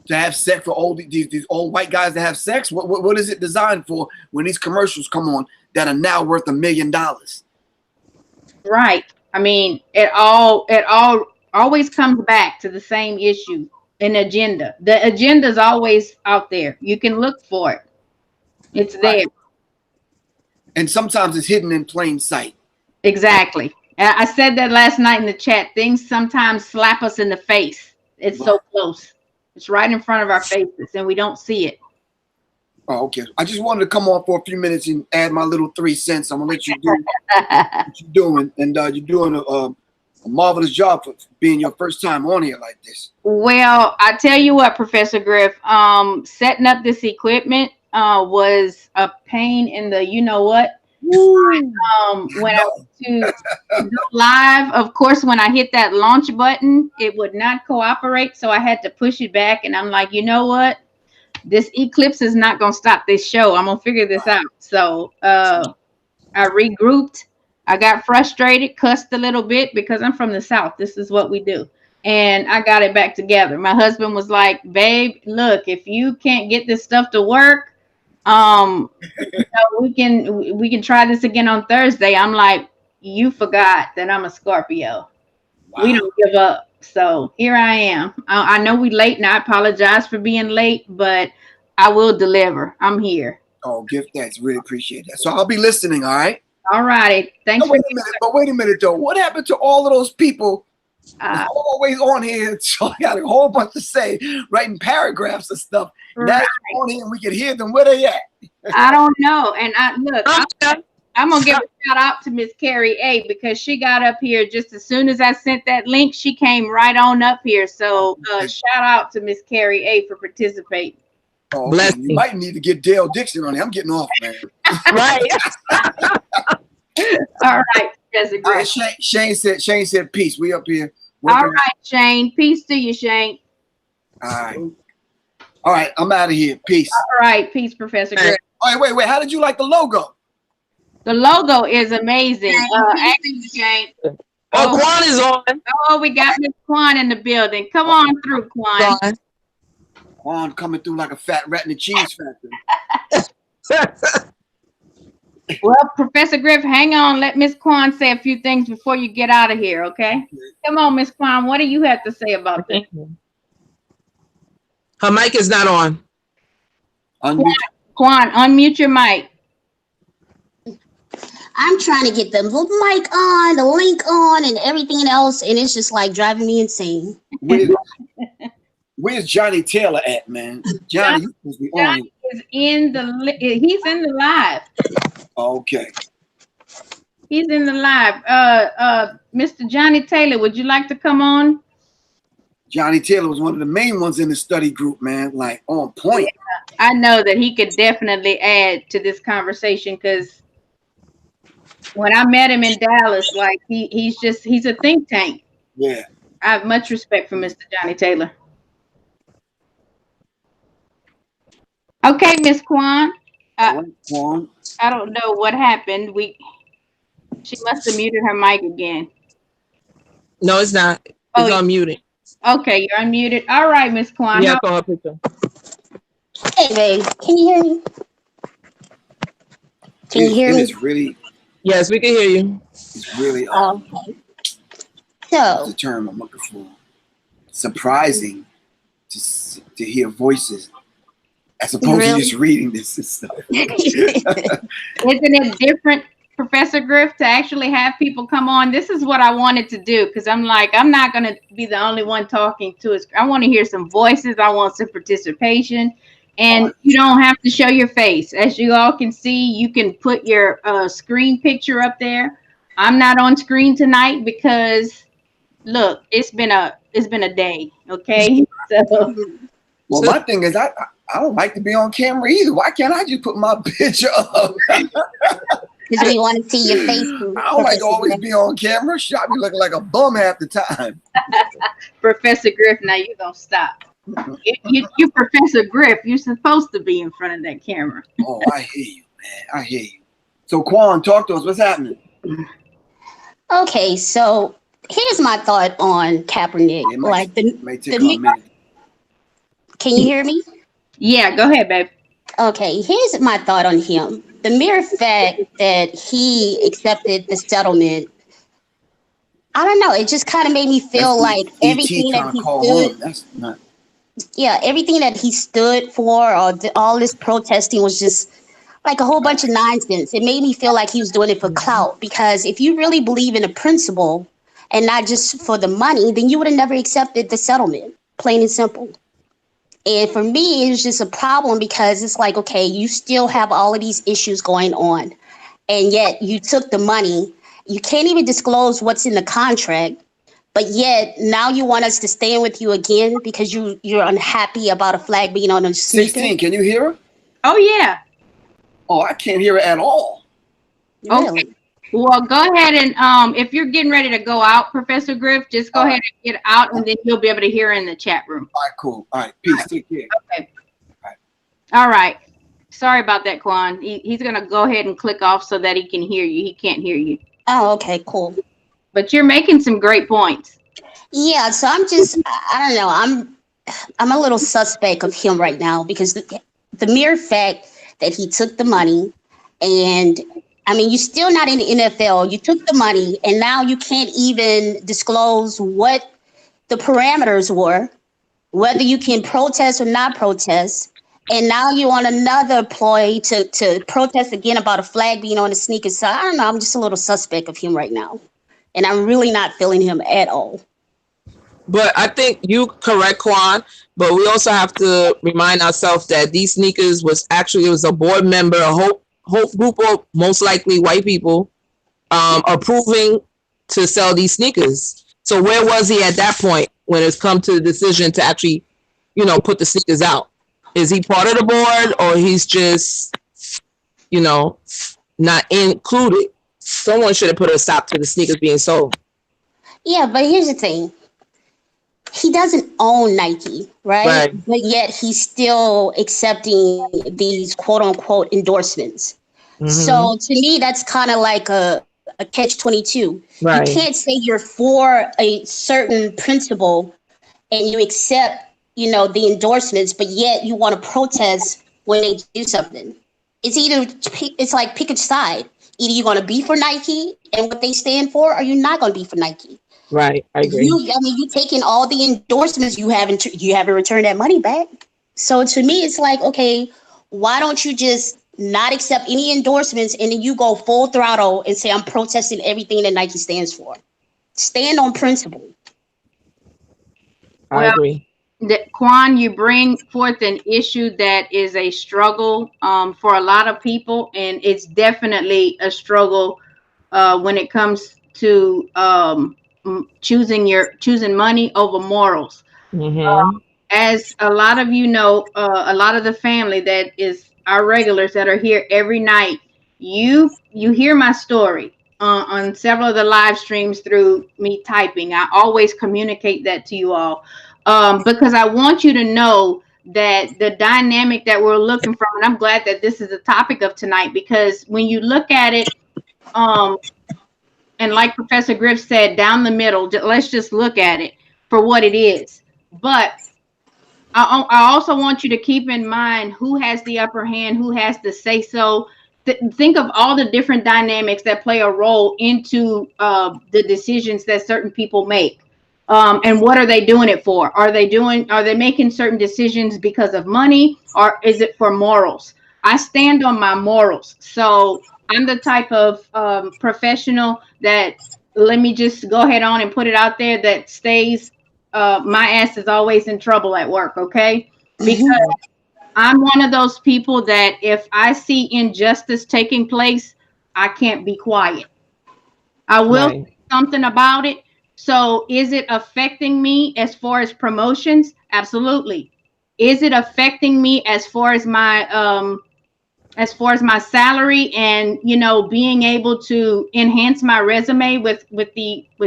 To have sex for these old white guys to have sex? What is it designed for when these commercials come on that are now worth $1 million? Right. It all always comes back to the same issue, an agenda. The agenda is always out there. You can look for it. It's there. Right. And sometimes it's hidden in plain sight. Exactly. I said that last night in the chat. Things sometimes slap us in the face. It's so close. It's right in front of our faces, and we don't see it. Oh, okay. I just wanted to come on for a few minutes and add my little 3 cents. I'm gonna let you do what you're doing, and you're doing a marvelous job for being your first time on here like this. Well, I tell you what, Professor Griff, setting up this equipment was a pain in the what. When I went to go live, of course, when I hit that launch button, it would not cooperate, so I had to push it back. And I'm like, you know what? This eclipse is not gonna stop this show. I'm gonna figure this out. So I regrouped. I got frustrated, cussed a little bit because I'm from the South. This is what we do. And I got it back together. My husband was like, babe, look, if you can't get this stuff to work, we can try this again on Thursday. I'm like, you forgot that I'm a Scorpio. Wow. We don't give up. So here I am. I know we late, and I apologize for being late, but I will deliver. I'm here. Oh, give thanks. Really appreciate that. So I'll be listening. All right. All righty. Thanks. No, wait a minute though. What happened to all of those people that's always on here? So I got a whole bunch to say, writing paragraphs and stuff. Now they're on here and we can hear them. Where they at? I don't know. And I'm gonna give a shout out to Miss Carrie A, because she got up here just as soon as I sent that link. She came right on up here. So shout out to Miss Carrie A for participating. Oh, okay. You might need to get Dale Dixon on here. I'm getting off, man. Right. All right, Professor Griff. Shane said peace. We up here. All right, Shane. Peace to you, Shane. All right. I'm out of here. Peace. All right. Peace, Professor Griff. All right, wait. How did you like the logo? The logo is amazing. Shane. Oh, Quan is on. Oh, we got Miss Quan in the building. Come on through, Quan. Quan coming through like a fat rat in the cheese factory. Well, Professor Griff, hang on. Let Miss Quan say a few things before you get out of here, okay? Come on, Miss Quan. What do you have to say about this? Her mic is not on. Quan, unmute your mic. I'm trying to get the mic on, the link on, and everything else, and it's just like driving me insane. Where's Johnny Taylor at, man? Johnny is he's in the live. Okay. He's in the live. Mr. Johnny Taylor, would you like to come on? Johnny Taylor was one of the main ones in the study group, man. Like on point. Yeah, I know that he could definitely add to this conversation, because when I met him in Dallas, like he's a think tank. Yeah. I have much respect for Mr. Johnny Taylor. Okay, Miss Quan. I don't know what happened. She must have muted her mic again. No, it's not. It's unmuted. Okay, you're unmuted. All right, Miss Quan. Yeah, go up with them. Hey, babe, can you hear me? Can you hear me? It's really. Yes, we can hear you. It's really. Okay. What's the term I'm looking for? Surprising to hear voices as opposed to just reading this and stuff. Isn't it different, Professor Griff, to actually have people come on? This is what I wanted to do, because I'm not going to be the only one talking to us. I want to hear some voices. I want some participation. And you don't have to show your face. As you all can see, you can put your screen picture up there. I'm not on screen tonight because, look, it's been a day, okay? So, well, my thing is, I don't like to be on camera either. Why can't I just put my picture up? Because we want to see your face. I don't like to always be on camera. Shot me looking like a bum half the time. Professor Griff, now you're going to stop. You Professor Griff, you're supposed to be in front of that camera. Oh, I hear you, man. I hear you. So, Quan, talk to us. What's happening? Okay, so here's my thought on Kaepernick. Can you hear me? Yeah, go ahead, babe. Okay, here's my thought on him. The mere fact that he accepted the settlement, I don't know, it just kind of made me feel like everything that he stood. Yeah, everything that he stood for, or all this protesting, was just like a whole bunch of nonsense. It made me feel like he was doing it for clout, because if you really believe in a principle and not just for the money, then you would have never accepted the settlement, plain and simple. And for me, it's just a problem, because it's like, okay, you still have all of these issues going on, and yet you took the money. You can't even disclose what's in the contract. But yet now you want us to stand with you again because you're unhappy about a flag being on a sneaker. 16, can you hear her? Oh, yeah. Oh, I can't hear her at all. Really? Okay. Well, go ahead and if you're getting ready to go out, Professor Griff, just go ahead and get out, and then you'll be able to hear her in the chat room. All right, cool. All right, peace. Take care. Okay. All right. Sorry about that, Quan. He's going to go ahead and click off so that he can hear you. He can't hear you. Oh, okay, cool. But you're making some great points. Yeah, so I'm just, I don't know. I'm a little suspect of him right now, because the mere fact that he took the money and I mean, you're still not in the NFL. You took the money, and now you can't even disclose what the parameters were, whether you can protest or not protest. And now you're on another ploy to protest again about a flag being on the sneakers. So I don't know. I'm just a little suspect of him right now. And I'm really not feeling him at all. But I think you correct, Quan. But we also have to remind ourselves that these sneakers was actually, it was a board member, a whole group of most likely white people approving to sell these sneakers. So where was he at that point when it's come to the decision to actually, you know, put the sneakers out? Is he part of the board, or he's just, you know, not included? Someone should have put a stop to the sneakers being sold. Yeah, but here's the thing. He doesn't own Nike, right? But yet he's still accepting these quote unquote endorsements. Mm-hmm. So to me, that's kind of like a catch-22. Right. You can't say you're for a certain principle and you accept, you know, the endorsements, but yet you want to protest when they do something. It's like pick a side. Either you're going to be for Nike and what they stand for, or you're not going to be for Nike. Right, I agree. You're taking all the endorsements, you haven't returned that money back. So to me, it's like, okay, why don't you just not accept any endorsements and then you go full throttle and say, I'm protesting everything that Nike stands for. Stand on principle. I agree. Quan, you bring forth an issue that is a struggle for a lot of people, and it's definitely a struggle when it comes to choosing money over morals. Mm-hmm. As a lot of you know, a lot of the family that is our regulars that are here every night, you hear my story on several of the live streams through me typing. I always communicate that to you all because I want you to know that the dynamic that we're looking for, and I'm glad that this is the topic of tonight, because when you look at it, and like Professor Griff said, down the middle, let's just look at it for what it is. But I also want you to keep in mind who has the upper hand, who has the say-so. Think of all the different dynamics that play a role into the decisions that certain people make. And what are they doing it for? Are they making certain decisions because of money, or is it for morals? I stand on my morals. So I'm the type of professional that, let me just go ahead on and put it out there, that stays, my ass is always in trouble at work, okay? Because I'm one of those people that if I see injustice taking place, I can't be quiet. I will say something about it. So is it affecting me as far as promotions? Absolutely. Is it affecting me as far as my salary and, you know, being able to enhance my resume with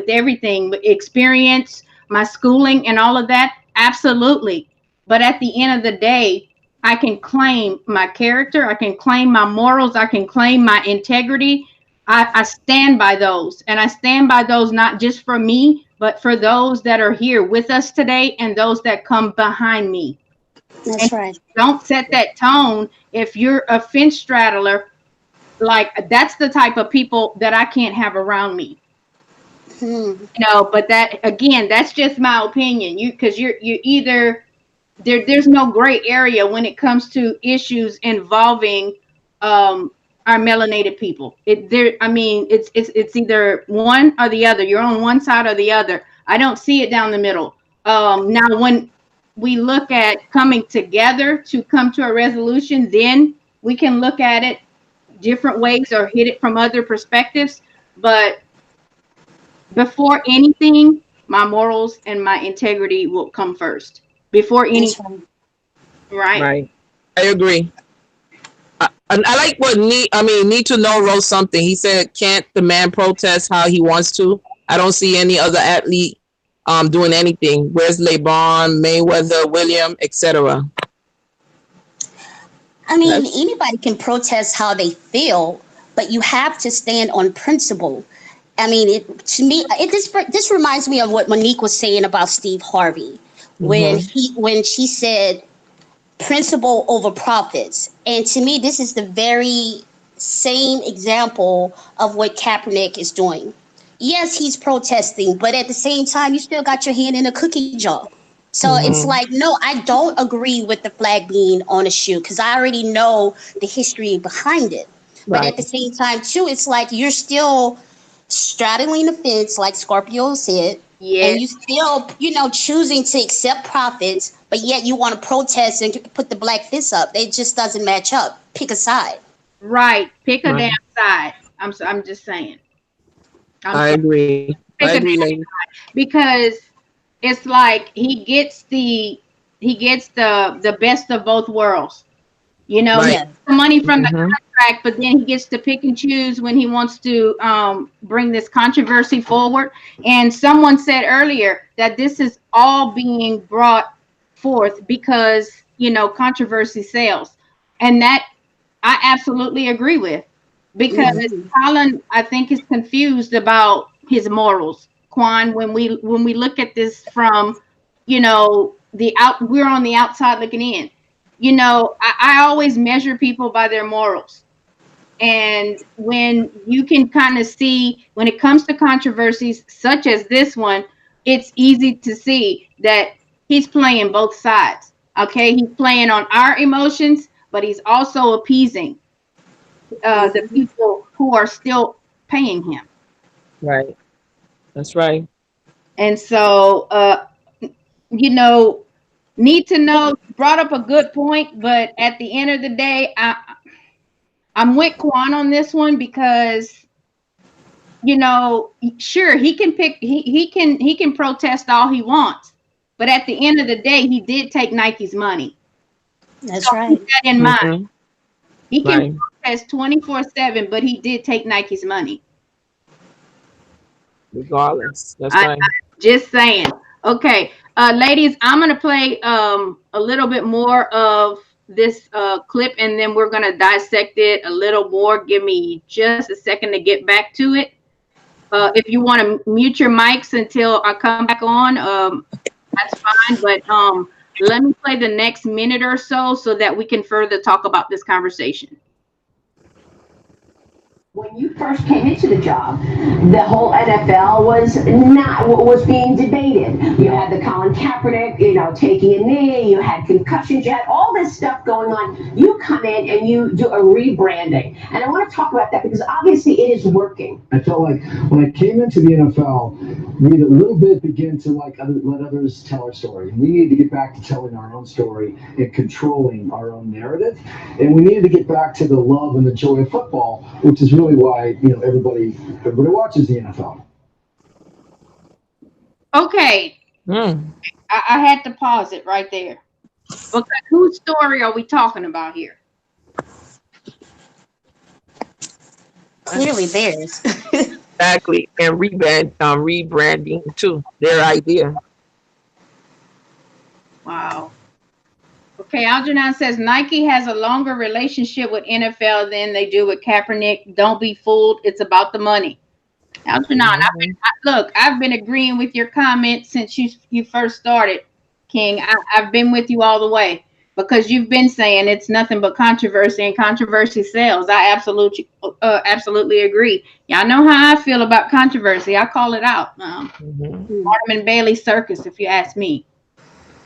everything, with experience, my schooling and all of that? Absolutely. But at the end of the day, I can claim my character, I can claim my morals, I can claim my integrity. I stand by those, and I stand by those not just for me, but for those that are here with us today and those that come behind me. That's right. Don't set that tone. If you're a fence straddler, like, that's the type of people that I can't have around me. You know, but that, again, that's just my opinion. Because you're either there's no gray area when it comes to issues involving our melanated people. It's either one or the other. You're on one side or the other. I don't see it down the middle. Now, when we look at coming together to come to a resolution, then we can look at it different ways or hit it from other perspectives. But before anything, my morals and my integrity will come first. Before anything. Right. I agree. I like what Need to Know wrote something. He said, can't the man protest how he wants to? I don't see any other athlete doing anything. Where's LeBron, Mayweather, William, etc.? I mean, anybody can protest how they feel, but you have to stand on principle. I mean, this reminds me of what Monique was saying about Steve Harvey when she said principle over profits. And to me, this is the very same example of what Kaepernick is doing. Yes, he's protesting, but at the same time, you still got your hand in a cookie jar. So it's like, no, I don't agree with the flag being on a shoe because I already know the history behind it. But at the same time, too, it's like you're still straddling the fence, like Scorpio said, and you still, choosing to accept profits, but yet you want to protest and put the black fist up. It just doesn't match up. Pick a side. Right. Pick a damn side. I'm just saying. I agree. I agree, lady. Because it's like he gets the best of both worlds. He gets the money from the contract, but then he gets to pick and choose when he wants to bring this controversy forward. And someone said earlier that this is all being brought forth because, controversy sells. And that I absolutely agree with, because Colin, I think, is confused about his morals. Quan, when we look at this from, we're on the outside looking in. I always measure people by their morals. And when you can kind of see, when it comes to controversies such as this one, it's easy to see that he's playing both sides. Okay, he's playing on our emotions, but he's also appeasing the people who are still paying him. Right. That's right. And so, need to know, brought up a good point, but at the end of the day, I'm with Quan on this one because, sure, he can pick, he can protest all he wants, but at the end of the day, he did take Nike's money. That's right. Keep that in mind. He can protest 24/7, but he did take Nike's money. Regardless. That's right. I'm just saying. Okay, ladies, I'm gonna play a little bit more of this clip, and then we're gonna dissect it a little more. Give me just a second to get back to it. If you want to mute your mics until I come back on, that's fine. But let me play the next minute or so that we can further talk about this conversation. When you first came into the job, the whole NFL was not what was being debated. You had the Colin Kaepernick, taking a knee, you had concussions, you had all this stuff going on. You come in and you do a rebranding. And I want to talk about that because obviously it is working. I felt like when I came into the NFL, we a little bit begin to let others tell our story. We need to get back to telling our own story and controlling our own narrative. And we needed to get back to the love and the joy of football, which is really why everybody watches the NFL. Okay, I had to pause it right there. Okay, whose story are we talking about here? Clearly theirs. Exactly, and rebranding too. Their idea. Wow. Okay, Algernon says Nike has a longer relationship with NFL than they do with Kaepernick. Don't be fooled. It's about the money. Algernon, I've been agreeing with your comment since you first started, King. I've been with you all the way because you've been saying it's nothing but controversy and controversy sells. I absolutely agree. Y'all know how I feel about controversy. I call it out. Martin and Bailey circus, if you ask me.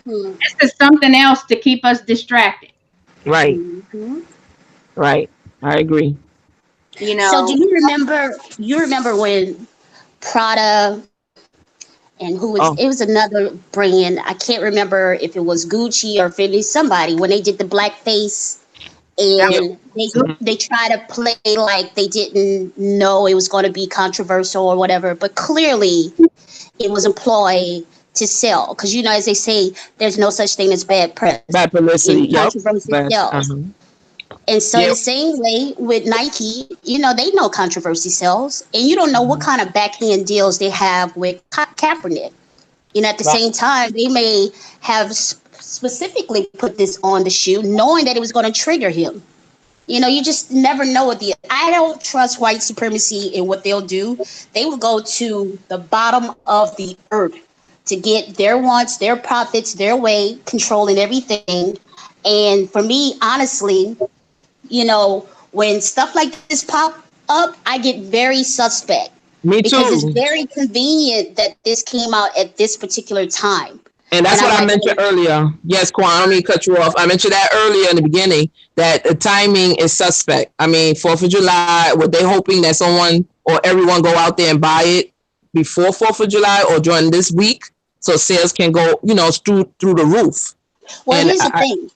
This is something else to keep us distracted. Right. Right. I agree. So do you remember when Prada and it was another brand, I can't remember if it was Gucci or Fendi, somebody, when they did the blackface and they try to play like they didn't know it was going to be controversial or whatever, but clearly it was employed to sell, because as they say, there's no such thing as bad press. Bad publicity. Controversy sells. And so the same way with Nike, they know controversy sells, and you don't know what kind of backhand deals they have with Kaepernick. At the same time, they may have specifically put this on the shoe, knowing that it was going to trigger him. You just never know what I don't trust white supremacy in what they'll do. They will go to the bottom of the earth to get their wants, their profits, their way, controlling everything. And for me, honestly, when stuff like this pop up, I get very suspect. Me because too. it's very convenient that this came out at this particular time. And that's what I mentioned earlier. Yes, Quan, I don't mean to cut you off. I mentioned that earlier in the beginning that the timing is suspect. I mean, 4th of July, were they hoping that someone or everyone go out there and buy it before 4th of July or during this week so sales can go, through the roof? Well, and here's the thing.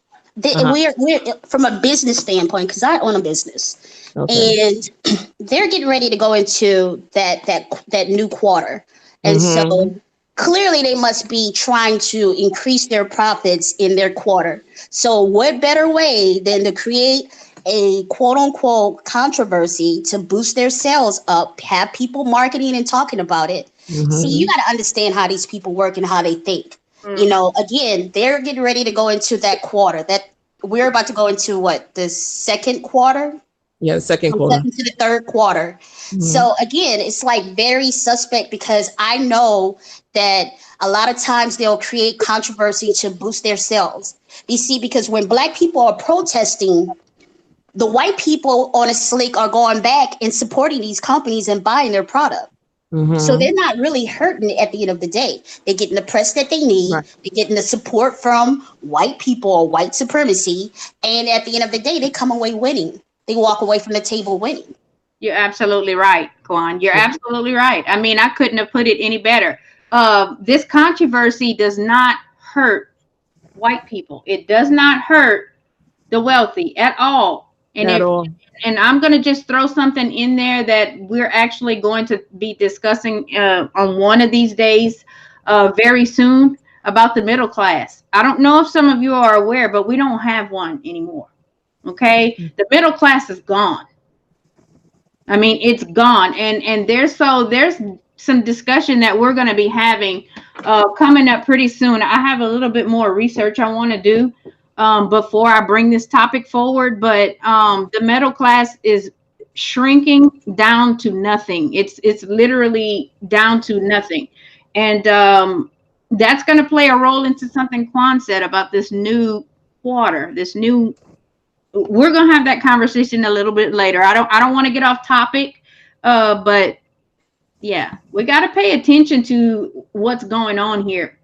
We're from a business standpoint, because I own a business. Okay. And they're getting ready to go into that new quarter. And so clearly they must be trying to increase their profits in their quarter. So what better way than to create a quote unquote controversy to boost their sales up, have people marketing and talking about it. See, you got to understand how these people work and how they think. Again, they're getting ready to go into that quarter that we're about to go into the second quarter? Yeah, second quarter. Second to the third quarter. So again, it's like very suspect because I know that a lot of times they'll create controversy to boost their sales. You see, because when Black people are protesting, the white people on a slick are going back and supporting these companies and buying their product. So they're not really hurting at the end of the day. They're getting the press that they need. Right. They're getting the support from white people or white supremacy. And at the end of the day, they come away winning. They walk away from the table winning. You're absolutely right, Kwan. You're absolutely right. I mean, I couldn't have put it any better. This controversy does not hurt white people. It does not hurt the wealthy at all. And And I'm going to just throw something in there that we're actually going to be discussing on one of these days very soon about the middle class. I don't know if some of you are aware, but we don't have one anymore. Okay. The middle class is gone. I mean, it's gone. And there's some discussion that we're going to be having coming up pretty soon. I have a little bit more research I want to do before I bring this topic forward. But the middle class is shrinking down to nothing. It's literally down to nothing. And that's going to play a role into something Quan said about this new quarter, we're going to have that conversation a little bit later. I don't want to get off topic, but yeah, we got to pay attention to what's going on here.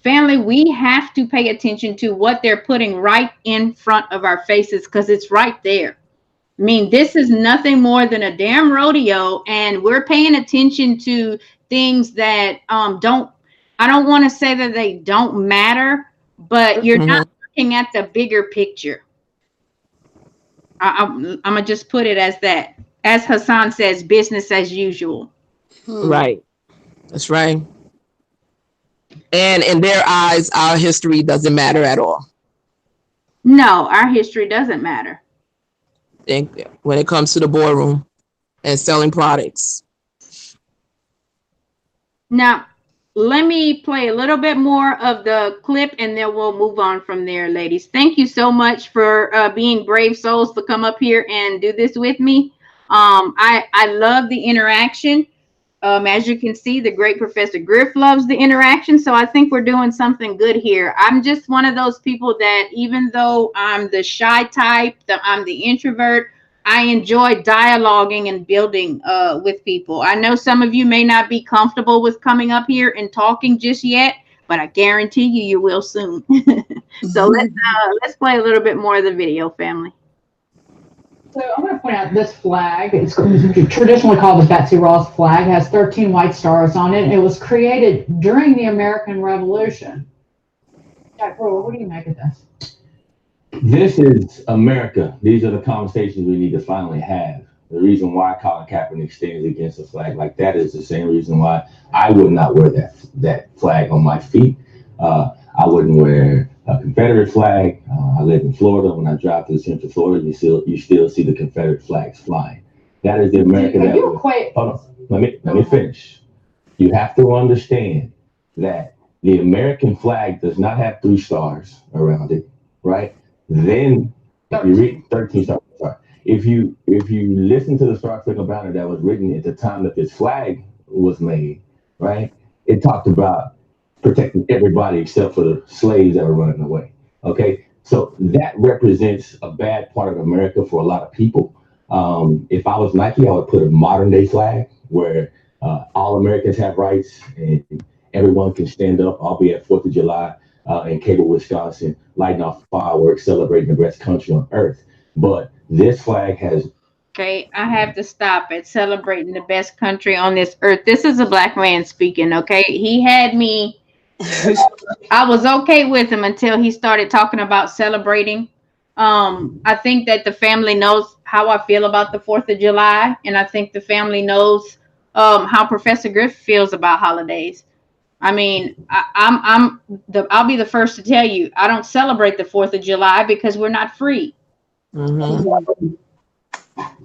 Family, we have to pay attention to what they're putting right in front of our faces because it's right there. I mean, this is nothing more than a damn rodeo, and we're paying attention to things that I don't want to say that they don't matter, but you're not looking at the bigger picture. I'm going to just put it as that. As Hassan says, business as usual. Right. That's right. And in their eyes, our history doesn't matter at all. No, our history doesn't matter. When it comes to the boardroom and selling products. Now, let me play a little bit more of the clip and then we'll move on from there, ladies. Thank you so much for being brave souls to come up here and do this with me. I love the interaction. As you can see, the great Professor Griff loves the interaction. So I think we're doing something good here. I'm just one of those people that even though I'm the shy type, I'm the introvert, I enjoy dialoguing and building with people. I know some of you may not be comfortable with coming up here and talking just yet, but I guarantee you will soon. So let's play a little bit more of the video, family. So I'm going to point out this flag. It's traditionally called the Betsy Ross flag. It has 13 white stars on it. It was created during the American Revolution. Jack Brewer, what do you make of this? This is America. These are the conversations we need to finally have. The reason why Colin Kaepernick stands against a flag like that is the same reason why I would not wear that flag on my feet. I wouldn't wear a Confederate flag. I live in Florida. When I drive through Central Florida, you still see the Confederate flags flying. That is the America that. Hold on. Let me finish. You have to understand that the American flag does not have 3 stars around it, right? Then if you read 13 stars. Sorry. If you listen to the Star Spangled Banner that was written at the time that this flag was made, right? It talked about protecting everybody except for the slaves that were running away. Okay, so that represents a bad part of America for a lot of people. If I was Nike, I would put a modern day flag where all Americans have rights and everyone can stand up. I'll be at 4th of July in Cable, Wisconsin, lighting off fireworks, celebrating the best country on earth. But this flag has... Okay, I have to stop at celebrating the best country on this earth. This is a black man speaking, okay? He had me, I was okay with him until he started talking about celebrating. I think that the family knows how I feel about the 4th of July, and I think the family knows how Professor Griff feels about holidays. I mean, I'll be the first to tell you, I don't celebrate the 4th of July because we're not free. Mm-hmm.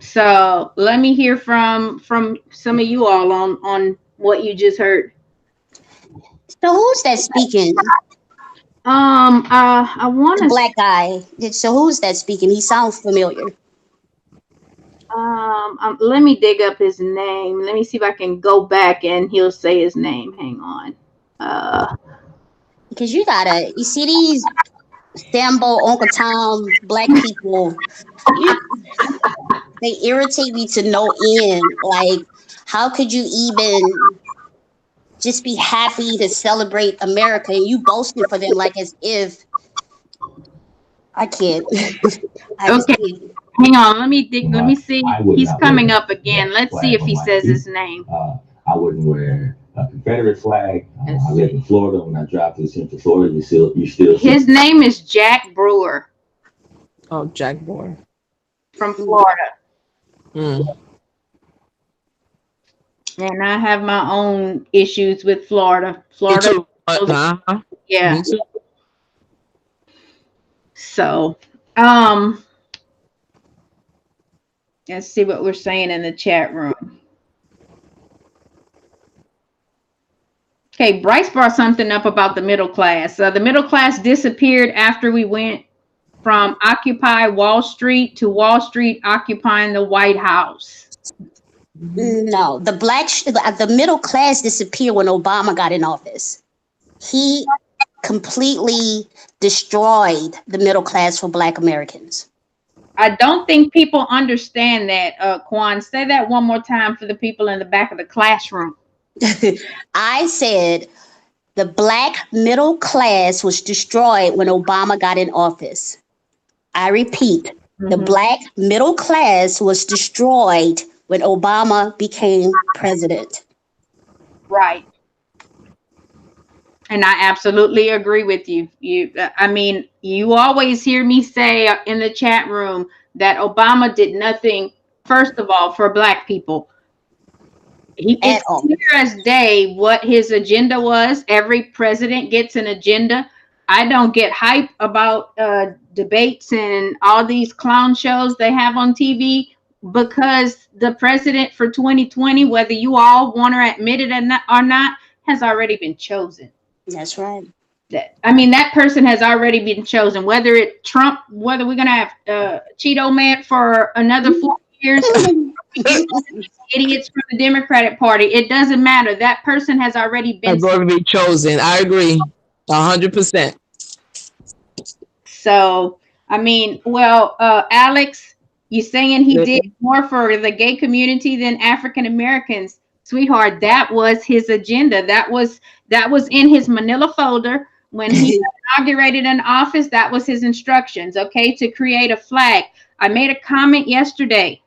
So let me hear from some of you all on what you just heard. So who's that speaking? I want the black guy. So who's that speaking? He sounds familiar. Let me dig up his name. Let me see if I can go back and he'll say his name. Hang on. Because you see these Sambo, Uncle Tom, black people, they irritate me to no end. Like, how could you even just be happy to celebrate America and you boasting for them like as if... I can't. Okay. Hang on, let me see. He's coming up again. Let's see if he says his name. I wouldn't wear a Confederate flag. I live in Florida. When I drive through Central Florida, you still. His name is Jack Brewer. Oh, Jack Brewer. From Florida. Mm. And I have my own issues with Florida. Florida. Yeah. Me too. So, let's see what we're saying in the chat room. Okay, Bryce brought something up about the middle class. The middle class disappeared after we went from Occupy Wall Street to Wall Street occupying the White House. No, the middle class disappeared when Obama got in office. He completely destroyed the middle class for Black Americans. I don't think people understand that, Quan. Say that one more time for the people in the back of the classroom. I said the Black middle class was destroyed when Obama got in office. I repeat, the Black middle class was destroyed when Obama became president. Right. And I absolutely agree with you. I mean, you always hear me say in the chat room that Obama did nothing, first of all, for Black people. It's clear as day what his agenda was. Every president gets an agenda. I don't get hype about debates and all these clown shows they have on TV because the president for 2020, whether you all want to admit it or not, has already been chosen. That's right. That person has already been chosen. Whether it's Trump, whether we're gonna have Cheeto Man for another 4 years, idiots from the Democratic Party, it doesn't matter. That person has already been chosen. I agree, 100%. So, Alex, you saying he did more for the gay community than African Americans, sweetheart? That was his agenda. That was in his Manila folder when he inaugurated an office. That was his instructions. Okay, to create a flag. I made a comment yesterday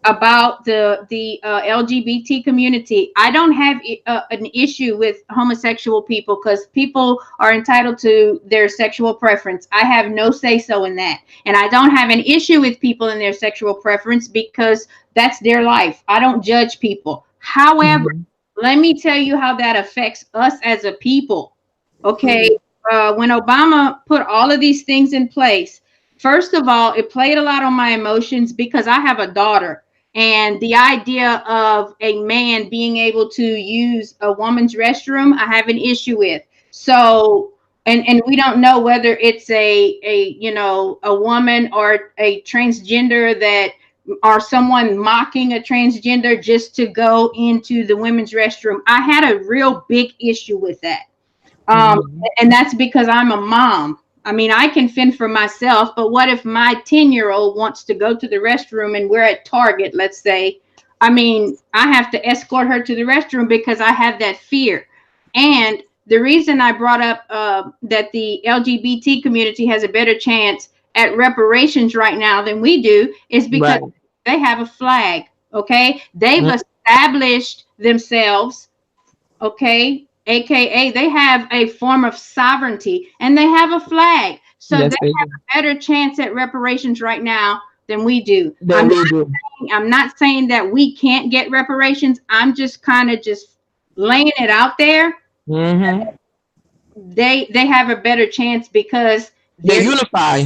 about the LGBT community. I don't have an issue with homosexual people because people are entitled to their sexual preference. I have no say-so in that. And I don't have an issue with people in their sexual preference because that's their life. I don't judge people. However, let me tell you how that affects us as a people. Okay, when Obama put all of these things in place, first of all, it played a lot on my emotions because I have a daughter. And the idea of a man being able to use a woman's restroom, I have an issue with. So, and we don't know whether it's a woman or a transgender that, or someone mocking a transgender just to go into the women's restroom. I had a real big issue with that. And that's because I'm a mom. I mean, I can fend for myself, but what if my 10-year-old wants to go to the restroom and we're at Target, let's say? I mean, I have to escort her to the restroom because I have that fear. And the reason I brought up that the LGBT community has a better chance at reparations right now than we do is because they have a flag, okay? They've established themselves, okay? AKA, they have a form of sovereignty and they have a flag. So they have a better chance at reparations right now than we do. I'm not saying that we can't get reparations. I'm just kind of just laying it out there. They have a better chance because they unify.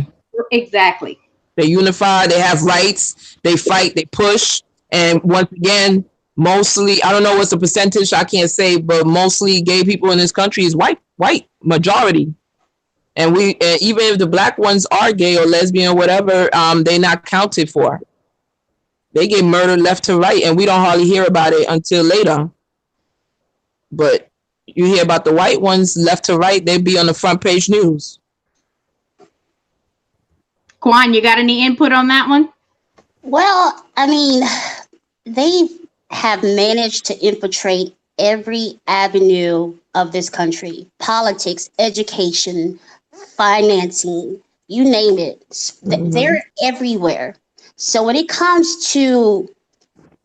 Exactly. They unify. They have rights. They fight. They push. And once again, mostly, I don't know what's the percentage, I can't say, but mostly gay people in this country is white majority. And we, even if the black ones are gay or lesbian or whatever, they're not counted for. They get murdered left to right, and we don't hardly hear about it until later. But you hear about the white ones left to right, they be on the front page news. Kwan, you got any input on that one? Well, I mean, they have managed to infiltrate every avenue of this country. Politics, education, financing, you name it. They're everywhere. So when it comes to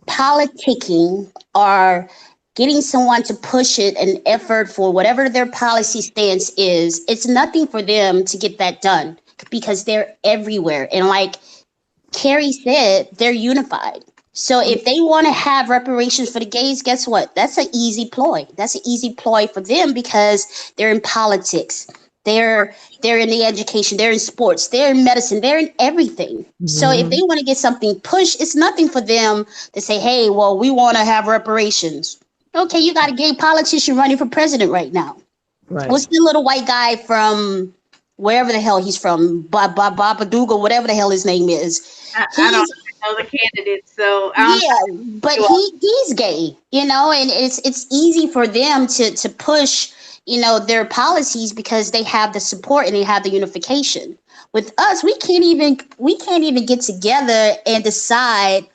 politicking or getting someone to push it, an effort for whatever their policy stance is, it's nothing for them to get that done because they're everywhere. And like Carrie said, they're unified. So if they want to have reparations for the gays, guess what? That's an easy ploy. That's an easy ploy for them because they're in politics. They're in the education. They're in sports. They're in medicine. They're in everything. So if they want to get something pushed, it's nothing for them to say, hey, well, we want to have reparations. Okay, you got a gay politician running for president right now. Right. What's the little white guy from wherever the hell he's from, Babadook or whatever the hell his name is? I don't know the candidate, so but he's gay, you know, and it's easy for them to push, you know, their policies because they have the support and they have the unification. With us, we can't even get together and decide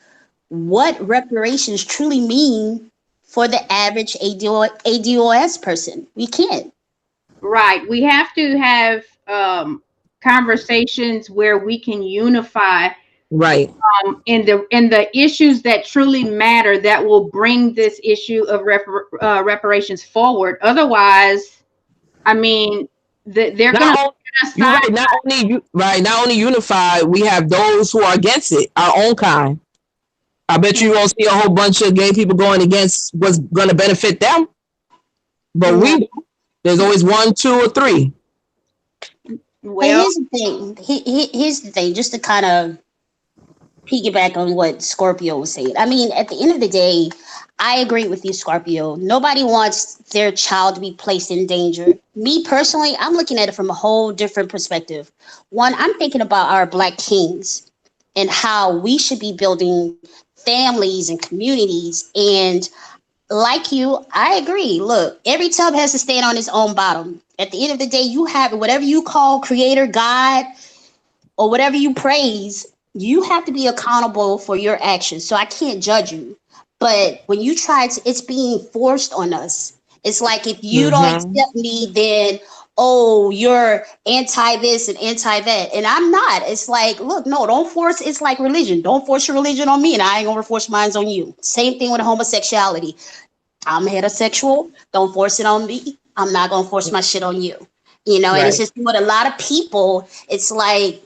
what reparations truly mean for the average ADOS person. We can't. Right. We have to have conversations where we can unify. Right. In the issues that truly matter that will bring this issue of reparations forward. Otherwise, I mean, they're going to not only unify, we have those who are against it, our own kind. I bet you won't see a whole bunch of gay people going against what's going to benefit them. But there's always 1, 2, or 3. Well, here's the thing, just to kind of piggyback on what Scorpio was saying. I mean, at the end of the day, I agree with you, Scorpio. Nobody wants their child to be placed in danger. Me personally, I'm looking at it from a whole different perspective. One, I'm thinking about our Black kings and how we should be building families and communities. And like you, I agree. Look, every tub has to stand on its own bottom. At the end of the day, you have whatever you call creator, God, or whatever you praise, you have to be accountable for your actions. So I can't judge you. But when you try to, it's being forced on us. It's like, if you don't accept me, then, oh, you're anti this and anti that. And I'm not. It's like, look, no, don't force. It's like religion. Don't force your religion on me, and I ain't gonna force mine on you. Same thing with homosexuality. I'm heterosexual. Don't force it on me. I'm not gonna force my shit on you. You know, and it's just what a lot of people, it's like,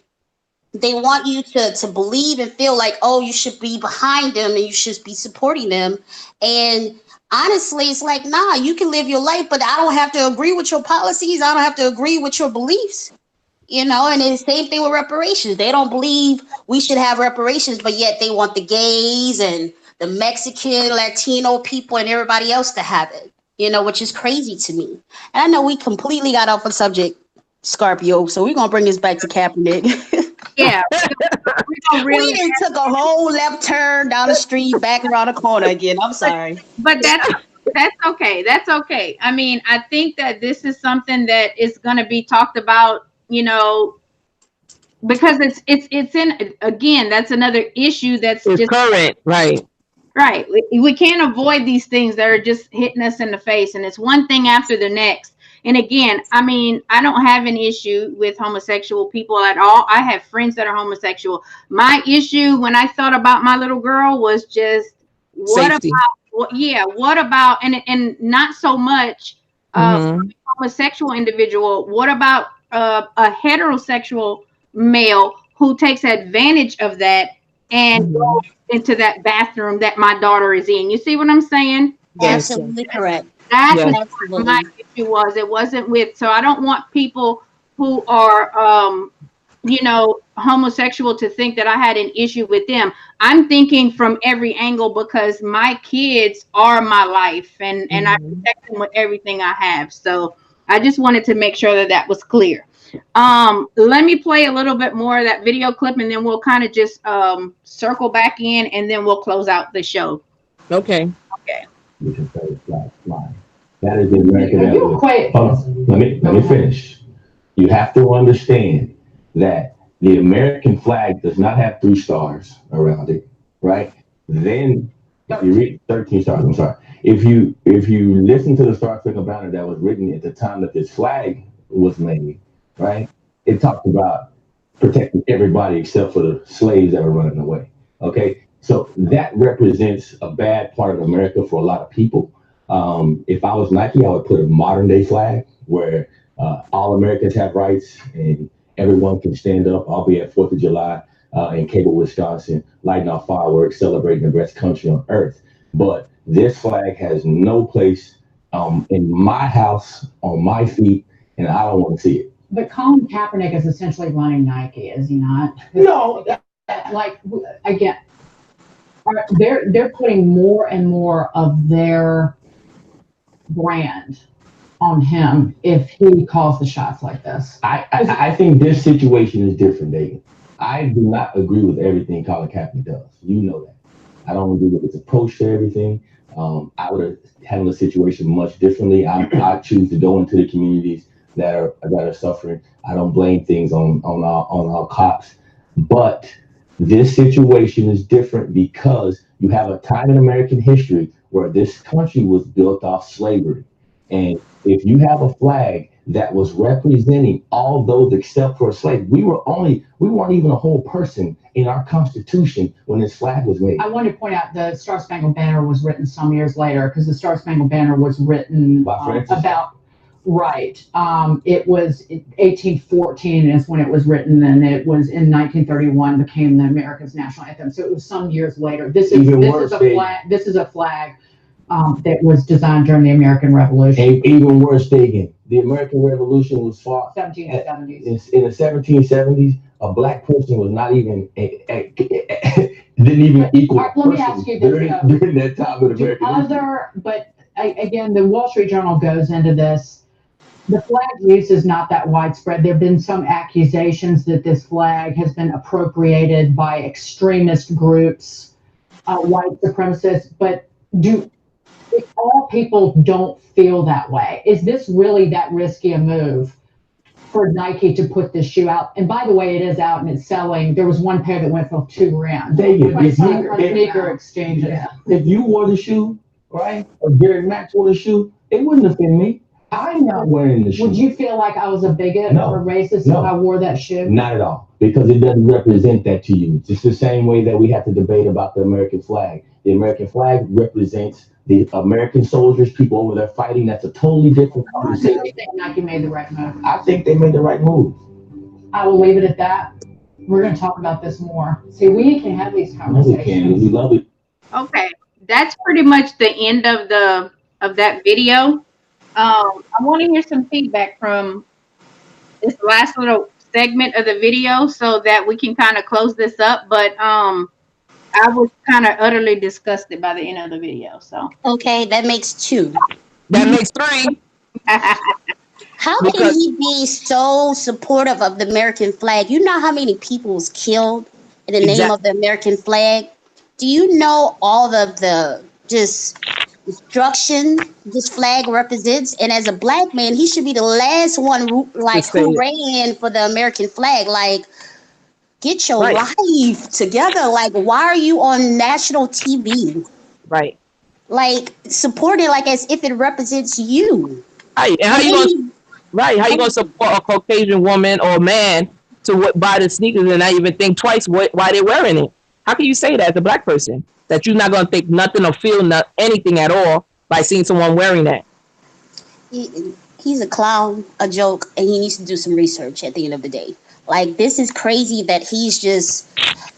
they want you to believe and feel like, oh, you should be behind them and you should be supporting them. And honestly, it's like, nah, you can live your life, but I don't have to agree with your policies. I don't have to agree with your beliefs. You know, and it's the same thing with reparations. They don't believe we should have reparations, but yet they want the gays and the Mexican, Latino people and everybody else to have it, you know, which is crazy to me. And I know we completely got off the subject, Scorpio, so we're going to bring this back to Kaepernick. Yeah, we took a whole left turn down the street, back around the corner again. I'm sorry, but that's okay. That's okay. I mean, I think that this is something that is going to be talked about you know, because it's in, again, that's another issue that's It's just current, right? right. We can't avoid these things that are just hitting us in the face, and it's one thing after the next. And again, I mean, I don't have an issue with homosexual people at all. I have friends that are homosexual. My issue when I thought about my little girl was just what Safety. about what about, and not so much homosexual individual. What about a heterosexual male who takes advantage of that and goes into that bathroom that my daughter is in? You see what I'm saying? Yes. Absolutely correct. That's Yes. what my issue was. It wasn't with, so I don't want people who are you know, homosexual to think that I had an issue with them. I'm thinking from every angle because my kids are my life, and I protect them with everything I have. So I just wanted to make sure that that was clear. Let me play a little bit more of that video clip, and then we'll kind of just circle back in, and then we'll close out the show. Okay. Okay. That is the American Revolution. Hold on. Let me finish. You have to understand that the American flag does not have 3 stars around it, right? Then if you read 13 stars, I'm sorry. If you listen to the Star Spangled Banner that was written at the time that this flag was made, right? It talked about protecting everybody except for the slaves that were running away. Okay, so that represents a bad part of America for a lot of people. If I was Nike, I would put a modern day flag where all Americans have rights and everyone can stand up. I'll be at 4th of July in Cable, Wisconsin, lighting off fireworks, celebrating the best country on earth. But this flag has no place in my house, on my feet, and I don't want to see it. But Colin Kaepernick is essentially running Nike, is he not? No. Like, again, they're putting more and more of their brand on him if he calls the shots like this. I think this situation is different, David. I do not agree with everything Colin Kaepernick does. You know that. I don't agree with his approach to everything. I would have handled the situation much differently. I choose to go into the communities that are suffering. I don't blame things on our cops. But this situation is different because you have a time in American history where this country was built off slavery. And if you have a flag that was representing all those except for a slave, we weren't even a whole person in our Constitution when this flag was made. I want to point out the Star Spangled Banner was written some years later, because the Star Spangled Banner was written about, right. It was 1814 is when it was written, and it was in 1931 became the America's national anthem. So it was some years later. This is a flag that was designed during the American Revolution. Even worse, Dagan, the American Revolution was fought 1770s. In the 1770s. A black person was not even didn't even equal a person. Let me ask you this, during that time of American history. But again, the Wall Street Journal goes into this. The flag use is not that widespread. There have been some accusations that this flag has been appropriated by extremist groups, white supremacists, but if all people don't feel that way, is this really that risky a move for Nike to put this shoe out? And by the way, it is out and it's selling. There was one pair that went for $2,000. Sneaker exchanges. Yeah. If you wore the shoe, right, or Gary Max wore the shoe, it wouldn't offend me. I'm not wearing the shoe. Would you feel like I was a bigot or a racist if I wore that shoe? Not at all, because it doesn't represent that to you. It's the same way that we have to debate about the American flag. The American flag represents the American soldiers, people over there fighting. That's a totally different conversation. I think Nike made the right move. I think they made the right move. I will leave it at that. We're going to talk about this more. See, we can have these conversations. We can. We love it. Okay, that's pretty much the end of that video. I want to hear some feedback from this last little segment of the video so that we can kind of close this up. But I was kind of utterly disgusted by the end of the video. So okay, that makes 2. That makes 3. How can he be so supportive of the American flag? You know how many people was killed in the name of the American flag? Do you know all of the just destruction this flag represents, and as a black man, he should be the last one who ran for the American flag. Like, get your life together. Like, why are you on national TV? Right. Like, support it like as if it represents you. Right. And how you gonna support a Caucasian woman or man to buy the sneakers and not even think twice why they're wearing it? How can you say that as a black person? That you're not gonna think nothing or feel anything at all by seeing someone wearing that? He's a clown, a joke, and he needs to do some research at the end of the day. Like, this is crazy that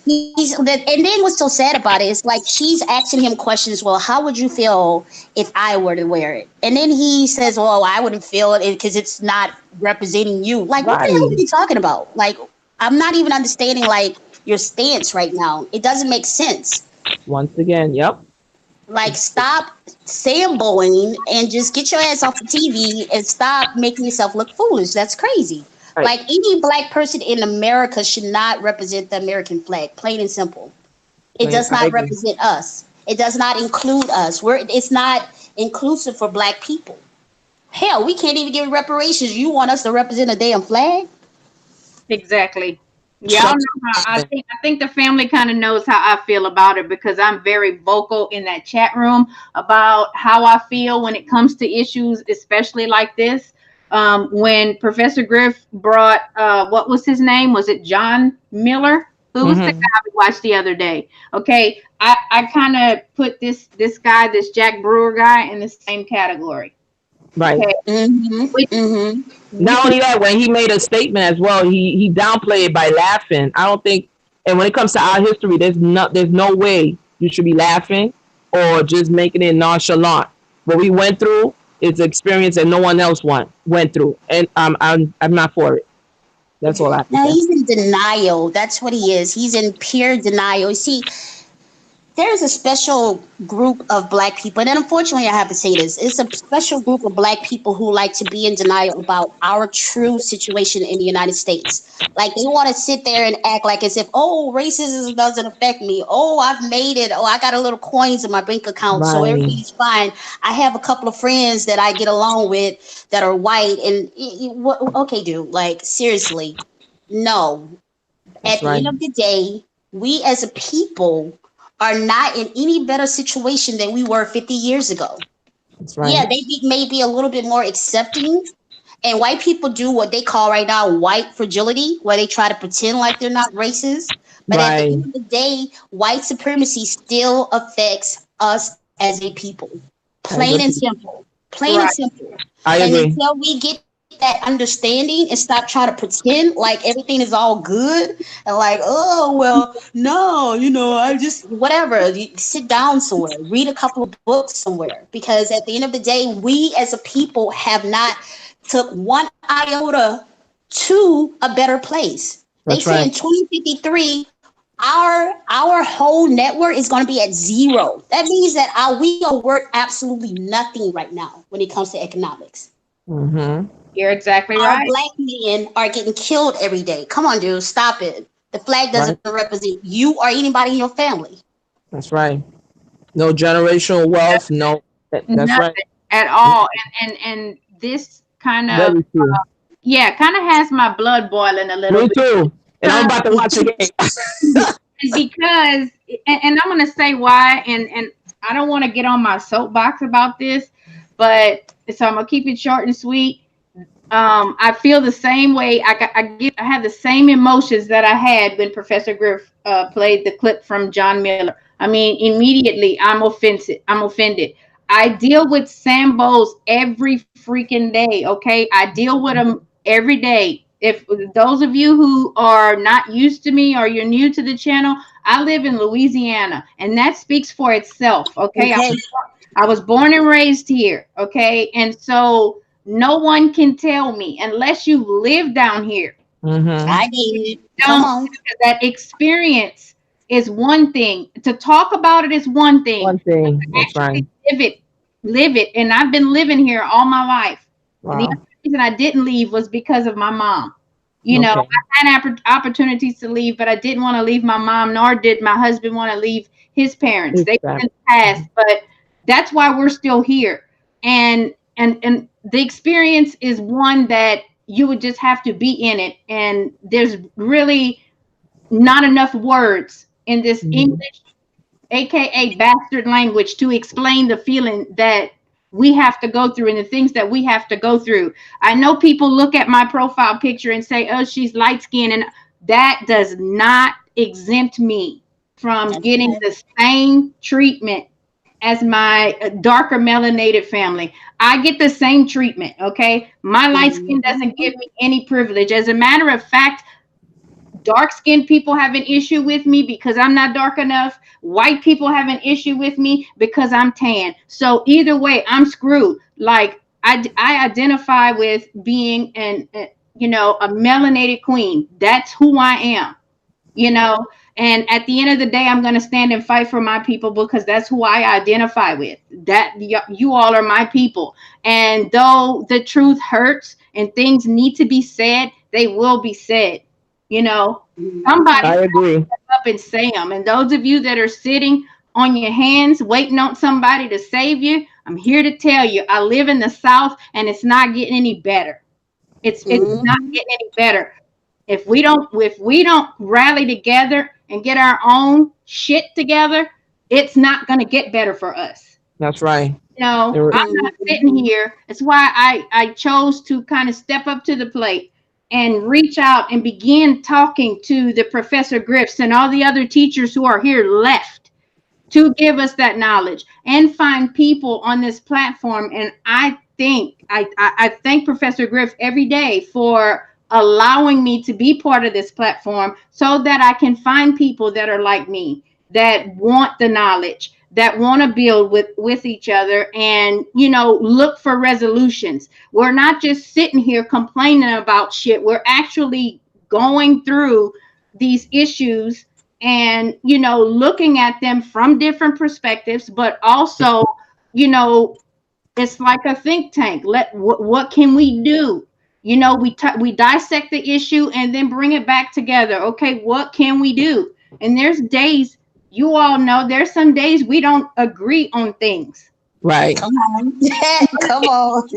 and then what's so sad about it is like she's asking him questions. Well, how would you feel if I were to wear it? And then he says, well, I wouldn't feel it because it's not representing you. Like, what the hell are you talking about? Like, I'm not even understanding like your stance right now. It doesn't make sense. Once again, yep. Like, stop samboing and just get your ass off the TV and stop making yourself look foolish. That's crazy. Right. Like, any black person in America should not represent the American flag, plain and simple. It does not represent us. It does not include us. It's not inclusive for black people. Hell, we can't even give reparations. You want us to represent a damn flag? Exactly. Yeah, I think the family kind of knows how I feel about it because I'm very vocal in that chat room about how I feel when it comes to issues, especially like this. When Professor Griff brought, what was his name? Was it John Miller? Who was the guy we watched the other day? Okay, I kind of put this guy, this Jack Brewer guy, in the same category. Right. Okay. Not only that, when he made a statement as well, he downplayed it by laughing. I don't think, and when it comes to our history, there's no way you should be laughing or just making it nonchalant. What we went through is an experience that no one else went through, and I'm not for it. That's all I have to say. He's in denial. That's what he is. He's in pure denial. You see, there's a special group of black people, and unfortunately I have to say this, it's a special group of black people who like to be in denial about our true situation in the United States. Like, they want to sit there and act like as if, oh, racism doesn't affect me. Oh, I've made it. Oh, I got a little coins in my bank account, so everything's fine. I have a couple of friends that I get along with that are white, and okay, dude, like, seriously, no. At the end of the day, we as a people are not in any better situation than we were 50 years ago. That's right. Yeah, they may be a little bit more accepting, and white people do what they call right now white fragility, where they try to pretend like they're not racist. But at the end of the day, white supremacy still affects us as a people. Plain and simple. Plain and simple. I agree. Until we get that understanding and stop trying to pretend like everything is all good and like, oh, well, no, I just whatever. You sit down somewhere, read a couple of books somewhere, because at the end of the day, we as a people have not took one iota to a better place. That's they say in 2053 our whole network is going to be at zero. That means that we are worth absolutely nothing right now when it comes to economics. You're exactly Our right. black men are getting killed every day. Come on, dude, stop it. The flag doesn't represent you or anybody in your family. That's right. No generational wealth. No, that's right. At all. And this kind of, kind of has my blood boiling a little bit. Me too. And I'm about to watch again. Because, and I'm going to say why, and I don't want to get on my soapbox about this, but so I'm going to keep it short and sweet. I feel the same way. I have the same emotions that I had when Professor Griff played the clip from John Miller. I mean, immediately I'm offended. I deal with Sambos every freaking day. Okay, I deal with them every day. If those of you who are not used to me or you're new to the channel, I live in Louisiana, and that speaks for itself. Okay. I was born and raised here. Okay, and so no one can tell me unless you live down here. I did. Come on. That experience is one thing. To talk about it is one thing. That's right. Live it. And I've been living here all my life. Wow. And the only reason I didn't leave was because of my mom. I had opportunities to leave, but I didn't want to leave my mom, nor did my husband want to leave his parents. They were in the past, but That's why we're still here. And the experience is one that you would just have to be in it. And there's really not enough words in this English, aka bastard language, to explain the feeling that we have to go through and the things that we have to go through. I know people look at my profile picture and say, oh, she's light skinned, and that does not exempt me from getting the same treatment as my darker melanated family. I get the same treatment, okay? My light skin doesn't give me any privilege. As a matter of fact, dark-skinned people have an issue with me because I'm not dark enough. White people have an issue with me because I'm tan. So either way, I'm screwed. Like, I identify with being a melanated queen. That's who I am, And at the end of the day, I'm going to stand and fight for my people because that's who I identify with. That you all are my people. And though the truth hurts and things need to be said, they will be said. Somebody I agree. Up and say them. And those of you that are sitting on your hands, waiting on somebody to save you, I'm here to tell you, I live in the South and it's not getting any better. It's not getting any better. If we don't rally together and get our own shit together, it's not going to get better for us. That's right. I'm not sitting here. It's why I chose to kind of step up to the plate and reach out and begin talking to the Professor Griffs and all the other teachers who are here left to give us that knowledge and find people on this platform. And I thank Professor Griff every day for allowing me to be part of this platform so that I can find people that are like me, that want the knowledge, that want to build with each other and, look for resolutions. We're not just sitting here complaining about shit. We're actually going through these issues and, looking at them from different perspectives, but also, it's like a think tank. What can we do? We dissect the issue and then bring it back together. Okay, what can we do? And there's days, you all know, there's some days we don't agree on things. Right. Come on. Come on.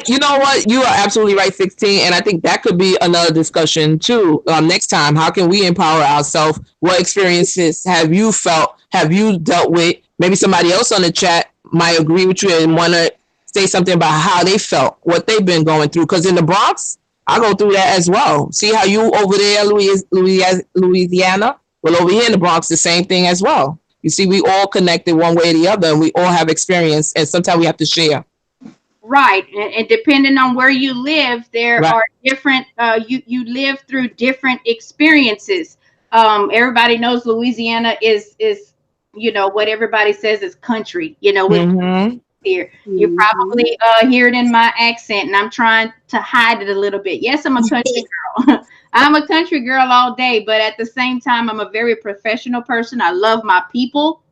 You know what? You are absolutely right, 16. And I think that could be another discussion too. Next time, how can we empower ourselves? What experiences have you felt? Have you dealt with? Maybe somebody else on the chat might agree with you and want to say something about how they felt, what they've been going through. Because in the Bronx, I go through that as well. See how you over there, Louisiana? Well, over here in the Bronx, the same thing as well. You see, we all connected one way or the other, and we all have experience, and sometimes we have to share. Right, and depending on where you live, there are different. You live through different experiences. Everybody knows Louisiana is what everybody says is country. Here, you probably hear it in my accent, and I'm trying to hide it a little bit. Yes, I'm a country girl. I'm a country girl all day, but at the same time, I'm a very professional person. I love my people.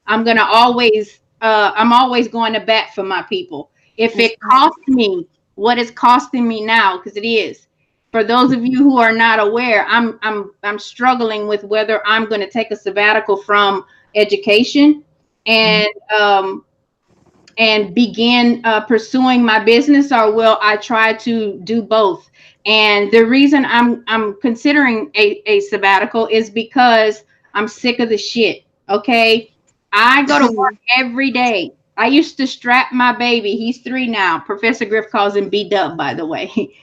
I'm always going to bat for my people. If it costs me what it's costing me now, because it is. For those of you who are not aware, I'm struggling with whether I'm going to take a sabbatical from education and begin pursuing my business, or will I try to do both? And the reason I'm considering a sabbatical is because I'm sick of the shit. Okay, I go to work every day. I used to strap my baby. He's 3 now. Professor Griff calls him B-Dub, by the way.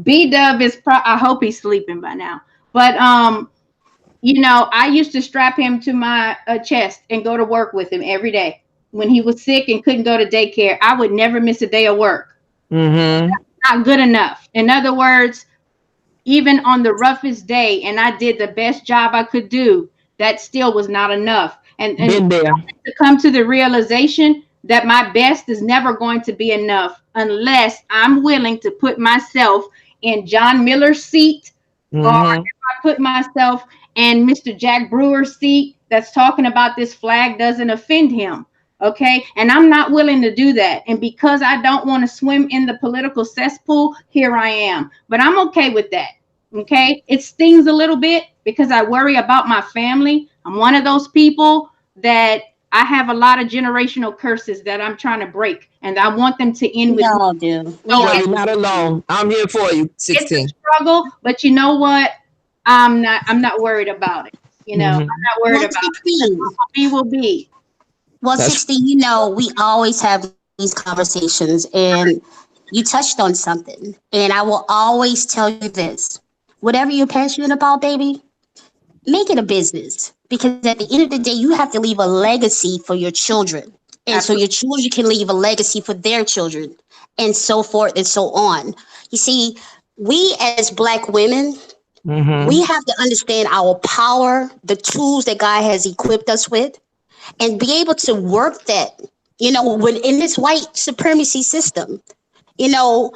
B-Dub is I hope he's sleeping by now. But I used to strap him to my chest and go to work with him every day. When he was sick and couldn't go to daycare, I would never miss a day of work. Mm-hmm. Not good enough. In other words, even on the roughest day, and I did the best job I could do, that still was not enough. And to come to the realization that my best is never going to be enough unless I'm willing to put myself in John Miller's seat, or if I put myself in Mr. Jack Brewer's seat that's talking about this flag doesn't offend him. Okay, and I'm not willing to do that. And because I don't want to swim in the political cesspool, here I am. But I'm okay with that. Okay, it stings a little bit because I worry about my family. I'm one of those people that I have a lot of generational curses that I'm trying to break, and I want them to end with. We all do. Well, you're not alone. I'm here for you. 16. It's a struggle, but you know what? I'm not worried about it. You know, I'm not worried about it. What will be will be. Well, 16, you know, we always have these conversations, and you touched on something. And I will always tell you this: whatever you're passionate about, baby, make it a business. Because at the end of the day, you have to leave a legacy for your children. And so your children can leave a legacy for their children, and so forth and so on. You see, we as Black women, we have to understand our power, the tools that God has equipped us with, and be able to work that, you know, in this white supremacy system. You know,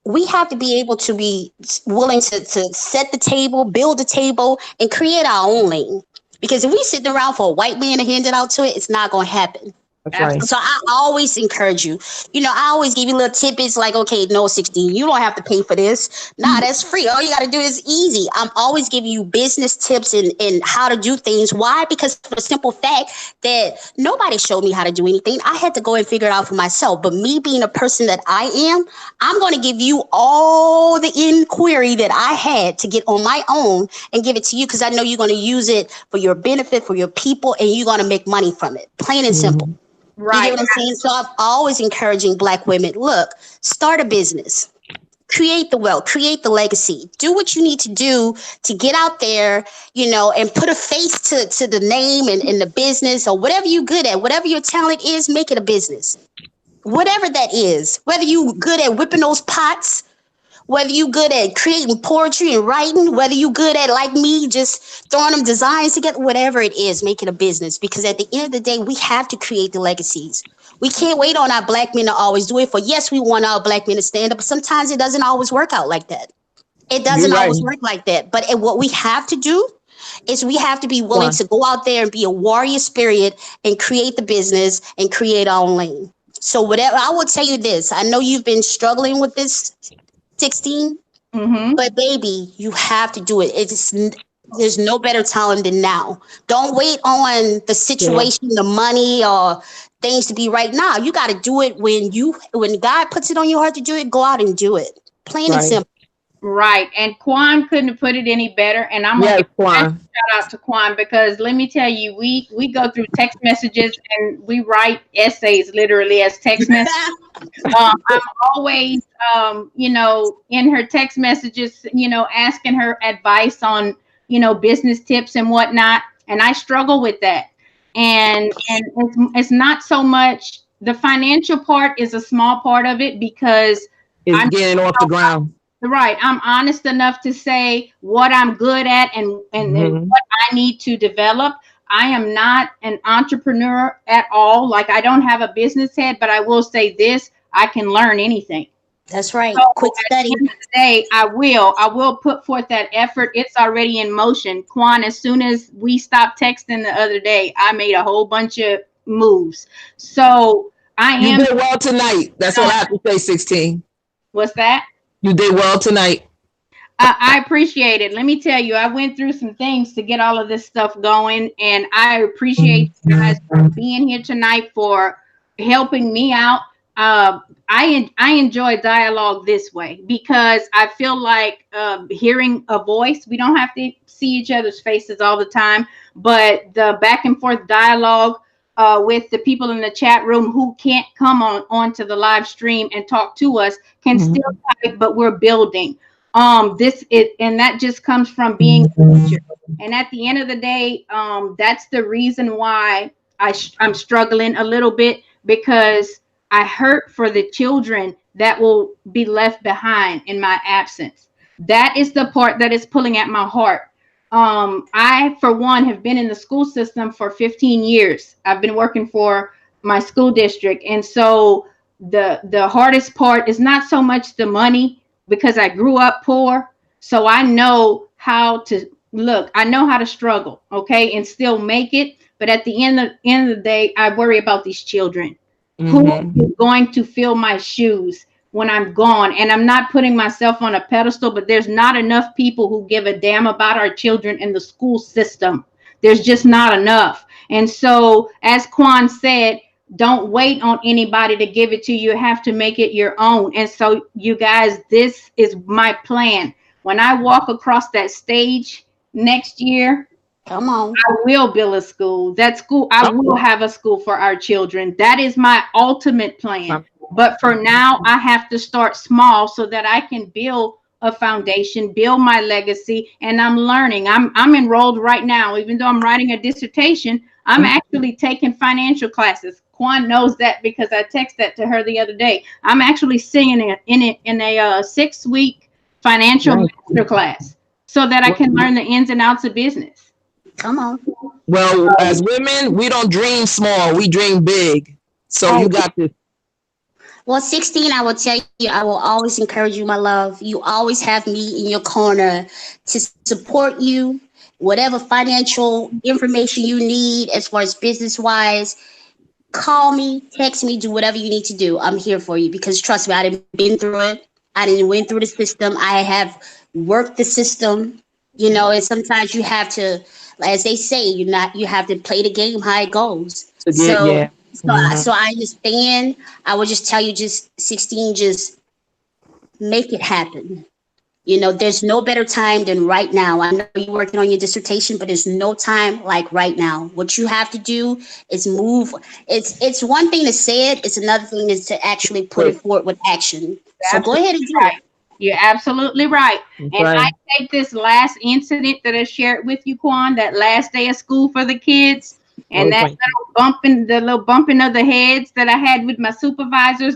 we have to be able to be willing to set the table, build the table, and create our own lane. Because if we sit around for a white man to hand it out to it, it's not going to happen. That's right. So I always encourage you. You know, I always give you little tidbits like, okay, no, 16, you don't have to pay for this. Nah, that's free. All you got to do is easy. I'm always giving you business tips and how to do things. Why? Because for the simple fact that nobody showed me how to do anything. I had to go and figure it out for myself. But me being a person that I am, I'm going to give you all the inquiry that I had to get on my own and give it to you, because I know you're going to use it for your benefit, for your people, and you're going to make money from it. Plain and simple. Right. You get what I'm saying? So I'm always encouraging Black women, look, start a business, create the wealth, create the legacy, do what you need to do to get out there, you know, and put a face to the name and the business, or whatever you're good at, whatever your talent is, make it a business. Whatever that is, whether you're good at whipping those pots, whether you good at creating poetry and writing, whether you good at, like me, just throwing them designs together, whatever it is, make it a business. Because at the end of the day, we have to create the legacies. We can't wait on our Black men to always do it. For yes, we want our Black men to stand up, but sometimes it doesn't always work out like that. It doesn't always work like that. But what we have to do is we have to be willing to go out there and be a warrior spirit and create the business and create our own lane. So whatever, I will tell you this, I know you've been struggling with this, 16, but baby, you have to do it. There's no better time than now. Don't wait on the situation, the money, or things to be right now. You got to do it when God puts it on your heart to do it. Go out and do it. Plain and simple. Right. And Quan couldn't have put it any better. And I'm going to give a shout out to Quan, because let me tell you, we go through text messages and we write essays literally as text messages. I'm always, you know, in her text messages, you know, asking her advice on, you know, business tips and whatnot. And I struggle with that. And it's not so much the financial part is a small part of it, because it's getting off the ground. Right. I'm honest enough to say what I'm good at and what I need to develop. I am not an entrepreneur at all. Like, I don't have a business head, but I will say this, I can learn anything. That's right. So quick study. Today, I will put forth that effort. It's already in motion. Quan, as soon as we stopped texting the other day, I made a whole bunch of moves. So you did well tonight. That's what I have to say, 16. What's that? You did well tonight. I appreciate it. Let me tell you, I went through some things to get all of this stuff going, and I appreciate you guys for being here tonight, for helping me out. I enjoy dialogue this way, because I feel like hearing a voice. We don't have to see each other's faces all the time, but the back and forth dialogue with the people in the chat room who can't come onto the live stream and talk to us can still type, but we're building. And that just comes from being a teacher. And at the end of the day, that's the reason why I'm struggling a little bit, because I hurt for the children that will be left behind in my absence. That is the part that is pulling at my heart. I, for one, have been in the school system for 15 years. I've been working for my school district. And so the hardest part is not so much the money, because I grew up poor. So I know how to struggle, okay, and still make it. But at the end of the day, I worry about these children. Who is going to fill my shoes when I'm gone? And I'm not putting myself on a pedestal, but there's not enough people who give a damn about our children in the school system. There's just not enough. And so, as Quan said, don't wait on anybody to give it to you. You have to make it your own. And so, you guys, this is my plan. When I walk across that stage next year, come on, I will build a school. That school, I will have a school for our children. That is my ultimate plan. But for now, I have to start small so that I can build a foundation, build my legacy, and I'm learning. I'm enrolled right now, even though I'm writing a dissertation. I'm actually taking financial classes. Quan knows that because I texted that to her the other day. I'm actually singing in a 6-week financial master class so that I can learn the ins and outs of business. Come on. Well, as women, we don't dream small, we dream big. So you got this. Well, 16, I will tell you, I will always encourage you, my love. You always have me in your corner to support you. Whatever financial information you need, as far as business-wise, call me, text me, do whatever you need to do. I'm here for you because trust me, I didn't been through it. I didn't went through the system. I have worked the system, you know, and sometimes you have to, as they say, you have to play the game how it goes. So I understand. I would just tell you, just 16, just make it happen. You know, there's no better time than right now. I know you're working on your dissertation, but there's no time like right now. What you have to do is move. It's one thing to say it. It's another thing is to actually put it forward with action. So go ahead and do it. You're absolutely right. And I take this last incident that I shared with you, Quan, that last day of school for the kids, and that little bumping of the heads that I had with my supervisors.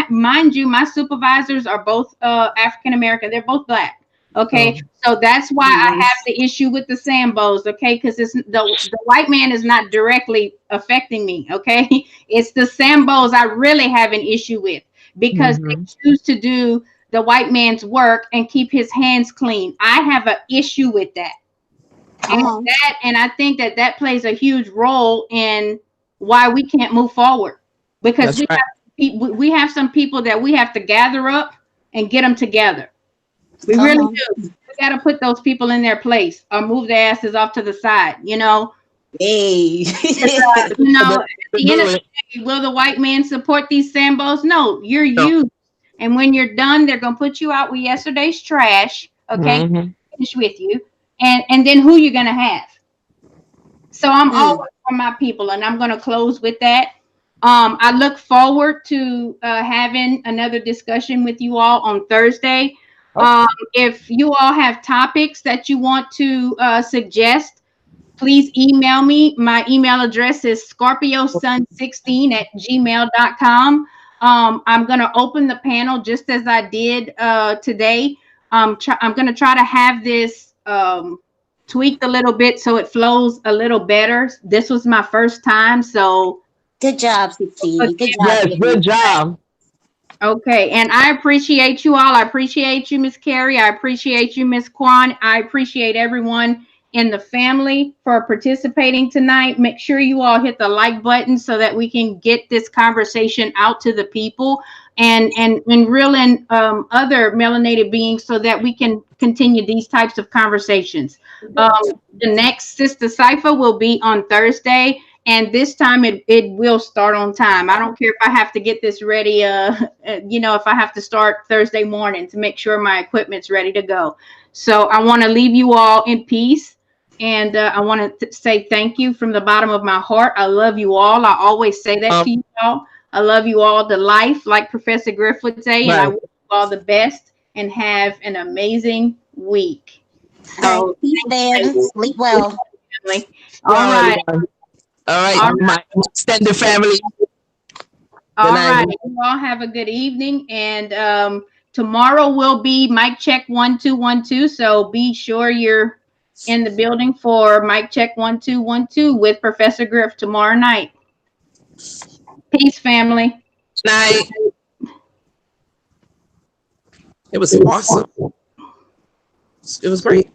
Mind you, my supervisors are both African American. They're both Black. Okay, so that's why I have the issue with the Sambos. Okay, because the white man is not directly affecting me. Okay, it's the Sambos I really have an issue with because they choose to do the white man's work and keep his hands clean. I have an issue with that. And I think that plays a huge role in why we can't move forward because we have some people that we have to gather up and get them together. We really do. We got to put those people in their place or move their asses off to the side, you know. Hey. At the end of the day, will the white man support these Sambos? No, you're used. And when you're done, they're going to put you out with yesterday's trash, okay? Finish with you. And then who you're going to have. So I'm always for my people, and I'm going to close with that. I look forward to having another discussion with you all on Thursday. If you all have topics that you want to suggest, please email me. My email address is scorpiosun16@gmail.com. I'm going to open the panel just as I did today. I'm going to try to have this tweaked a little bit so it flows a little better. This was my first time, so good job, 16. Good job. Yes, good job. Okay, and I appreciate you all. I appreciate you, Miss Carrie. I appreciate you, Miss Quan. I appreciate everyone in the family for participating tonight. Make sure you all hit the like button so that we can get this conversation out to the people and reel in other melanated beings so that we can continue these types of conversations. The next Sista Cypha will be on Thursday, and this time it will start on time. I don't care if I have to get this ready, if I have to start Thursday morning to make sure my equipment's ready to go. So I want to leave you all in peace. And I want to say thank you from the bottom of my heart. I love you all. I always say that to you all. I love you all to life, like Professor Griff would say. And I wish you all the best and have an amazing week. So, sleep well. All right. My extended family. All right. You all have a good evening. And tomorrow will be mic check 1 2 1 2. So be sure you're in the building for mic check 1 2 1 2 with Professor Griff tomorrow night. Peace, family. Night. It was awesome. It was great.